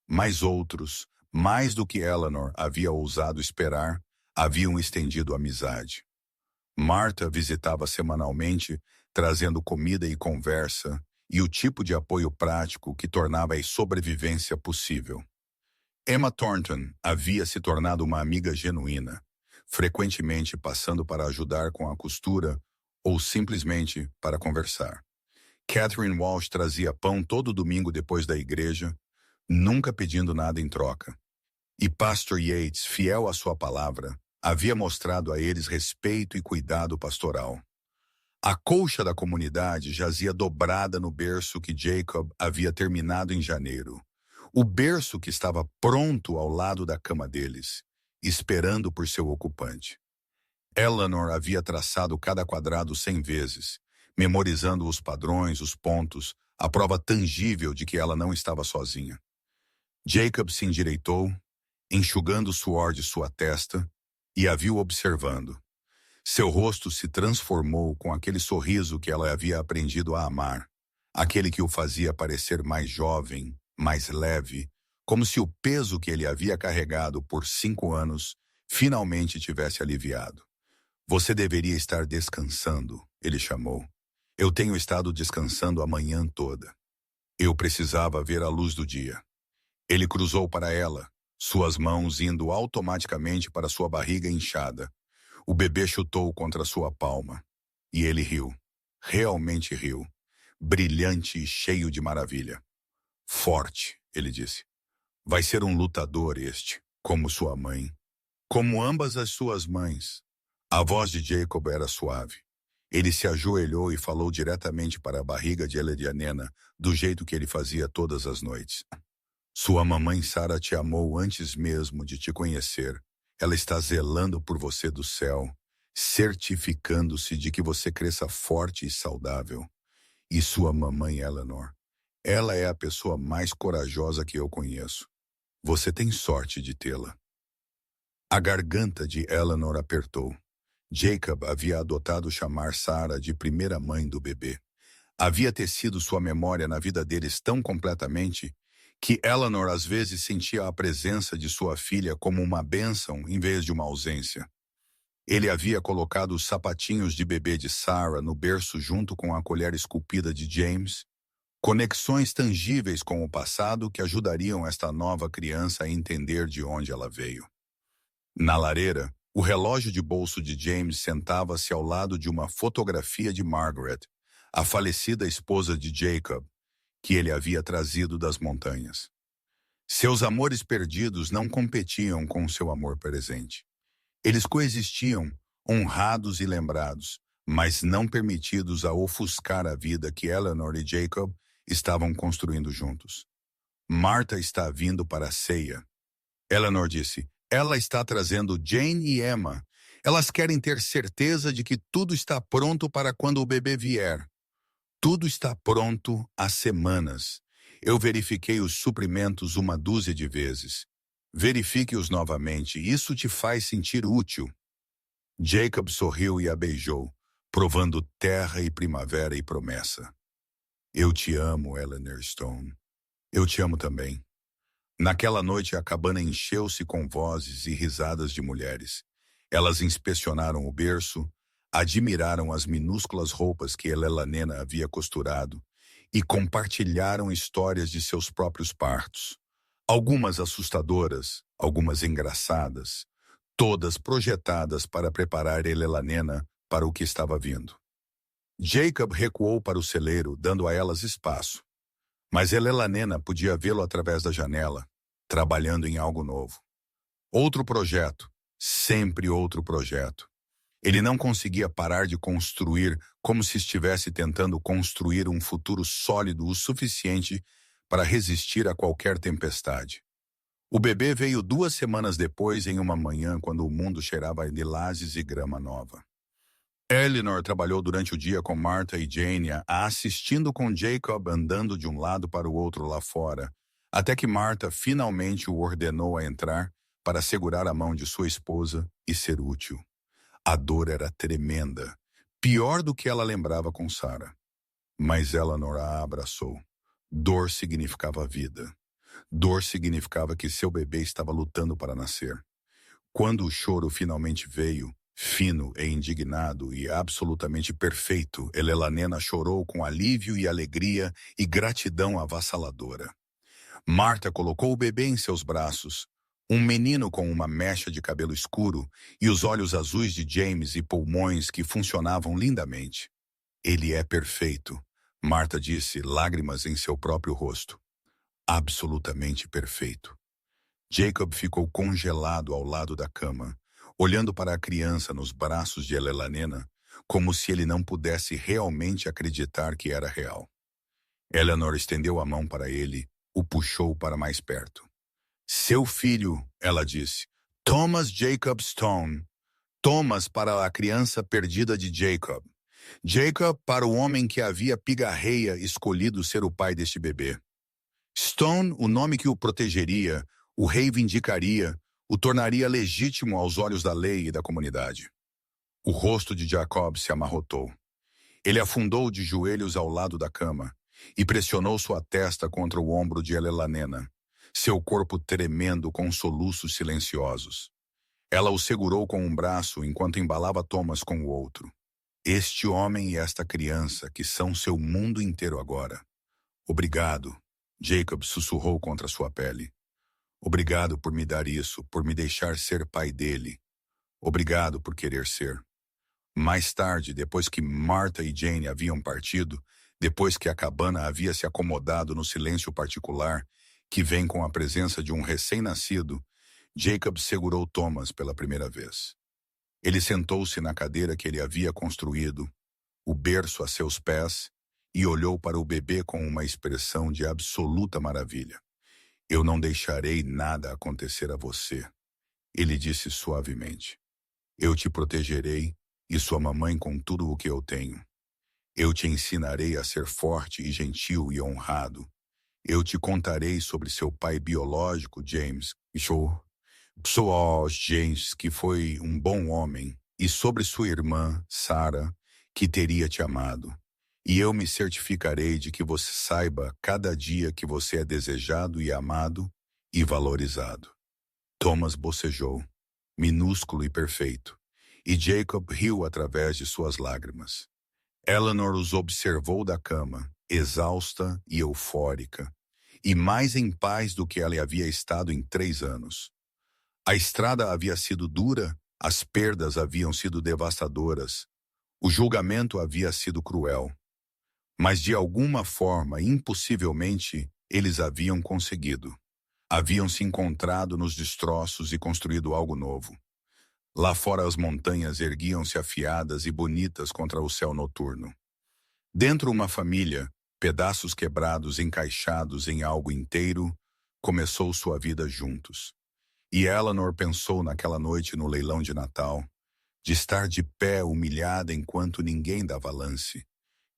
Mas outros, mais do que Eleanor havia ousado esperar, haviam estendido amizade. Marta visitava semanalmente, trazendo comida e conversa, e o tipo de apoio prático que tornava a sobrevivência possível. Emma Thornton havia se tornado uma amiga genuína, frequentemente passando para ajudar com a costura ou simplesmente para conversar. Catherine Walsh trazia pão todo domingo depois da igreja, nunca pedindo nada em troca. E Pastor Yates, fiel à sua palavra, havia mostrado a eles respeito e cuidado pastoral. A colcha da comunidade jazia dobrada no berço que Jacob havia terminado em janeiro. O berço que estava pronto ao lado da cama deles, esperando por seu ocupante. Eleanor havia traçado cada quadrado 100 vezes, memorizando os padrões, os pontos, a prova tangível de que ela não estava sozinha. Jacob se endireitou, enxugando o suor de sua testa, e a viu observando. Seu rosto se transformou com aquele sorriso que ela havia aprendido a amar, aquele que o fazia parecer mais jovem, mais leve, como se o peso que ele havia carregado por 5 anos finalmente tivesse aliviado. Você deveria estar descansando, ele chamou. Eu tenho estado descansando a manhã toda. Eu precisava ver a luz do dia. Ele cruzou para ela, suas mãos indo automaticamente para sua barriga inchada. O bebê chutou contra sua palma. E ele riu. Realmente riu. Brilhante e cheio de maravilha. Forte, ele disse. Vai ser um lutador este, como sua mãe. Como ambas as suas mães. A voz de Jacob era suave. Ele se ajoelhou e falou diretamente para a barriga de Eledianena, do jeito que ele fazia todas as noites. Sua mamãe Sara te amou antes mesmo de te conhecer. Ela está zelando por você do céu, certificando-se de que você cresça forte e saudável. E sua mamãe Eleanor, ela é a pessoa mais corajosa que eu conheço. Você tem sorte de tê-la. A garganta de Eleanor apertou. Jacob havia adotado chamar Sara de primeira mãe do bebê. Havia tecido sua memória na vida deles tão completamente que Eleanor às vezes sentia a presença de sua filha como uma bênção em vez de uma ausência. Ele havia colocado os sapatinhos de bebê de Sarah no berço junto com a colher esculpida de James, conexões tangíveis com o passado que ajudariam esta nova criança a entender de onde ela veio. Na lareira, o relógio de bolso de James sentava-se ao lado de uma fotografia de Margaret, a falecida esposa de Jacob, que ele havia trazido das montanhas. Seus amores perdidos não competiam com seu amor presente. Eles coexistiam, honrados e lembrados, mas não permitidos a ofuscar a vida que Eleanor e Jacob estavam construindo juntos. Marta está vindo para a ceia. Eleanor disse, ela está trazendo Jane e Emma. Elas querem ter certeza de que tudo está pronto para quando o bebê vier. Tudo está pronto há semanas. Eu verifiquei os suprimentos 1 dúzia de vezes. Verifique-os novamente, isso te faz sentir útil. Jacob sorriu e a beijou, provando terra e primavera e promessa. Eu te amo, Eleanor Stone. Eu te amo também. Naquela noite a cabana encheu-se com vozes e risadas de mulheres. Elas inspecionaram o berço, admiraram as minúsculas roupas que Elelânena havia costurado e compartilharam histórias de seus próprios partos. Algumas assustadoras, algumas engraçadas, todas projetadas para preparar Elelânena para o que estava vindo. Jacob recuou para o celeiro, dando a elas espaço. Mas Elelânena podia vê-lo através da janela, trabalhando em algo novo. Outro projeto, sempre outro projeto. Ele não conseguia parar de construir como se estivesse tentando construir um futuro sólido o suficiente para resistir a qualquer tempestade. O bebê veio 2 semanas depois em uma manhã quando o mundo cheirava a lilazes e grama nova. Eleanor trabalhou durante o dia com Martha e Jane, assistindo com Jacob andando de um lado para o outro lá fora, até que Martha finalmente o ordenou a entrar para segurar a mão de sua esposa e ser útil. A dor era tremenda, pior do que ela lembrava com Sarah. Mas Eleanor a abraçou. Dor significava vida. Dor significava que seu bebê estava lutando para nascer. Quando o choro finalmente veio, fino e indignado e absolutamente perfeito, Elelânena chorou com alívio e alegria e gratidão avassaladora. Martha colocou o bebê em seus braços, um menino com uma mecha de cabelo escuro e os olhos azuis de James e pulmões que funcionavam lindamente. Ele é perfeito, Martha disse, lágrimas em seu próprio rosto. Absolutamente perfeito. Jacob ficou congelado ao lado da cama, olhando para a criança nos braços de Elelanena, como se ele não pudesse realmente acreditar que era real. Eleanor estendeu a mão para ele, o puxou para mais perto. Seu filho, ela disse. Thomas Jacob Stone. Thomas para a criança perdida de Jacob. Jacob para o homem que havia pigarreia escolhido ser o pai deste bebê. Stone, o nome que o protegeria, o reivindicaria, o tornaria legítimo aos olhos da lei e da comunidade. O rosto de Jacob se amarrotou. Ele afundou de joelhos ao lado da cama e pressionou sua testa contra o ombro de Elelanena, seu corpo tremendo com soluços silenciosos. Ela o segurou com um braço enquanto embalava Thomas com o outro. Este homem e esta criança que são seu mundo inteiro agora. Obrigado, Jacob sussurrou contra sua pele. Obrigado por me dar isso, por me deixar ser pai dele. Obrigado por querer ser. Mais tarde, depois que Martha e Jane haviam partido, depois que a cabana havia se acomodado no silêncio particular, que vem com a presença de um recém-nascido, Jacob segurou Thomas pela primeira vez. Ele sentou-se na cadeira que ele havia construído, o berço a seus pés, e olhou para o bebê com uma expressão de absoluta maravilha. Eu não deixarei nada acontecer a você, ele disse suavemente. Eu te protegerei e sua mamãe com tudo o que eu tenho. Eu te ensinarei a ser forte e gentil e honrado. Eu te contarei sobre seu pai biológico, James, James, que foi um bom homem, e sobre sua irmã, Sarah, que teria te amado. E eu me certificarei de que você saiba cada dia que você é desejado e amado e valorizado. Thomas bocejou, minúsculo e perfeito, e Jacob riu através de suas lágrimas. Eleanor os observou da cama, exausta e eufórica, e mais em paz do que ela havia estado em 3 anos. A estrada havia sido dura, as perdas haviam sido devastadoras, o julgamento havia sido cruel. Mas de alguma forma, impossivelmente, eles haviam conseguido. Haviam se encontrado nos destroços e construído algo novo. Lá fora as montanhas erguiam-se afiadas e bonitas contra o céu noturno. Dentro uma família, pedaços quebrados encaixados em algo inteiro, começou sua vida juntos. E Eleanor pensou naquela noite no leilão de Natal, de estar de pé humilhada enquanto ninguém dava lance,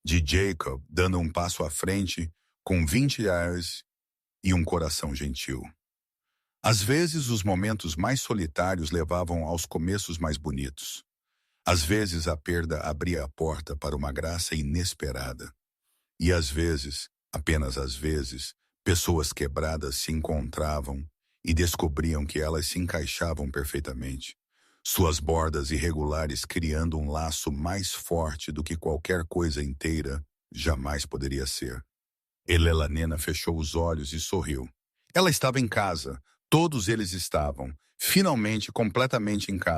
de Jacob dando um passo à frente com 20 reais e um coração gentil. Às vezes os momentos mais solitários levavam aos começos mais bonitos. Às vezes a perda abria a porta para uma graça inesperada. E às vezes, apenas às vezes, pessoas quebradas se encontravam e descobriam que elas se encaixavam perfeitamente, suas bordas irregulares criando um laço mais forte do que qualquer coisa inteira jamais poderia ser. Elelanena fechou os olhos e sorriu. Ela estava em casa, todos eles estavam, finalmente completamente em casa.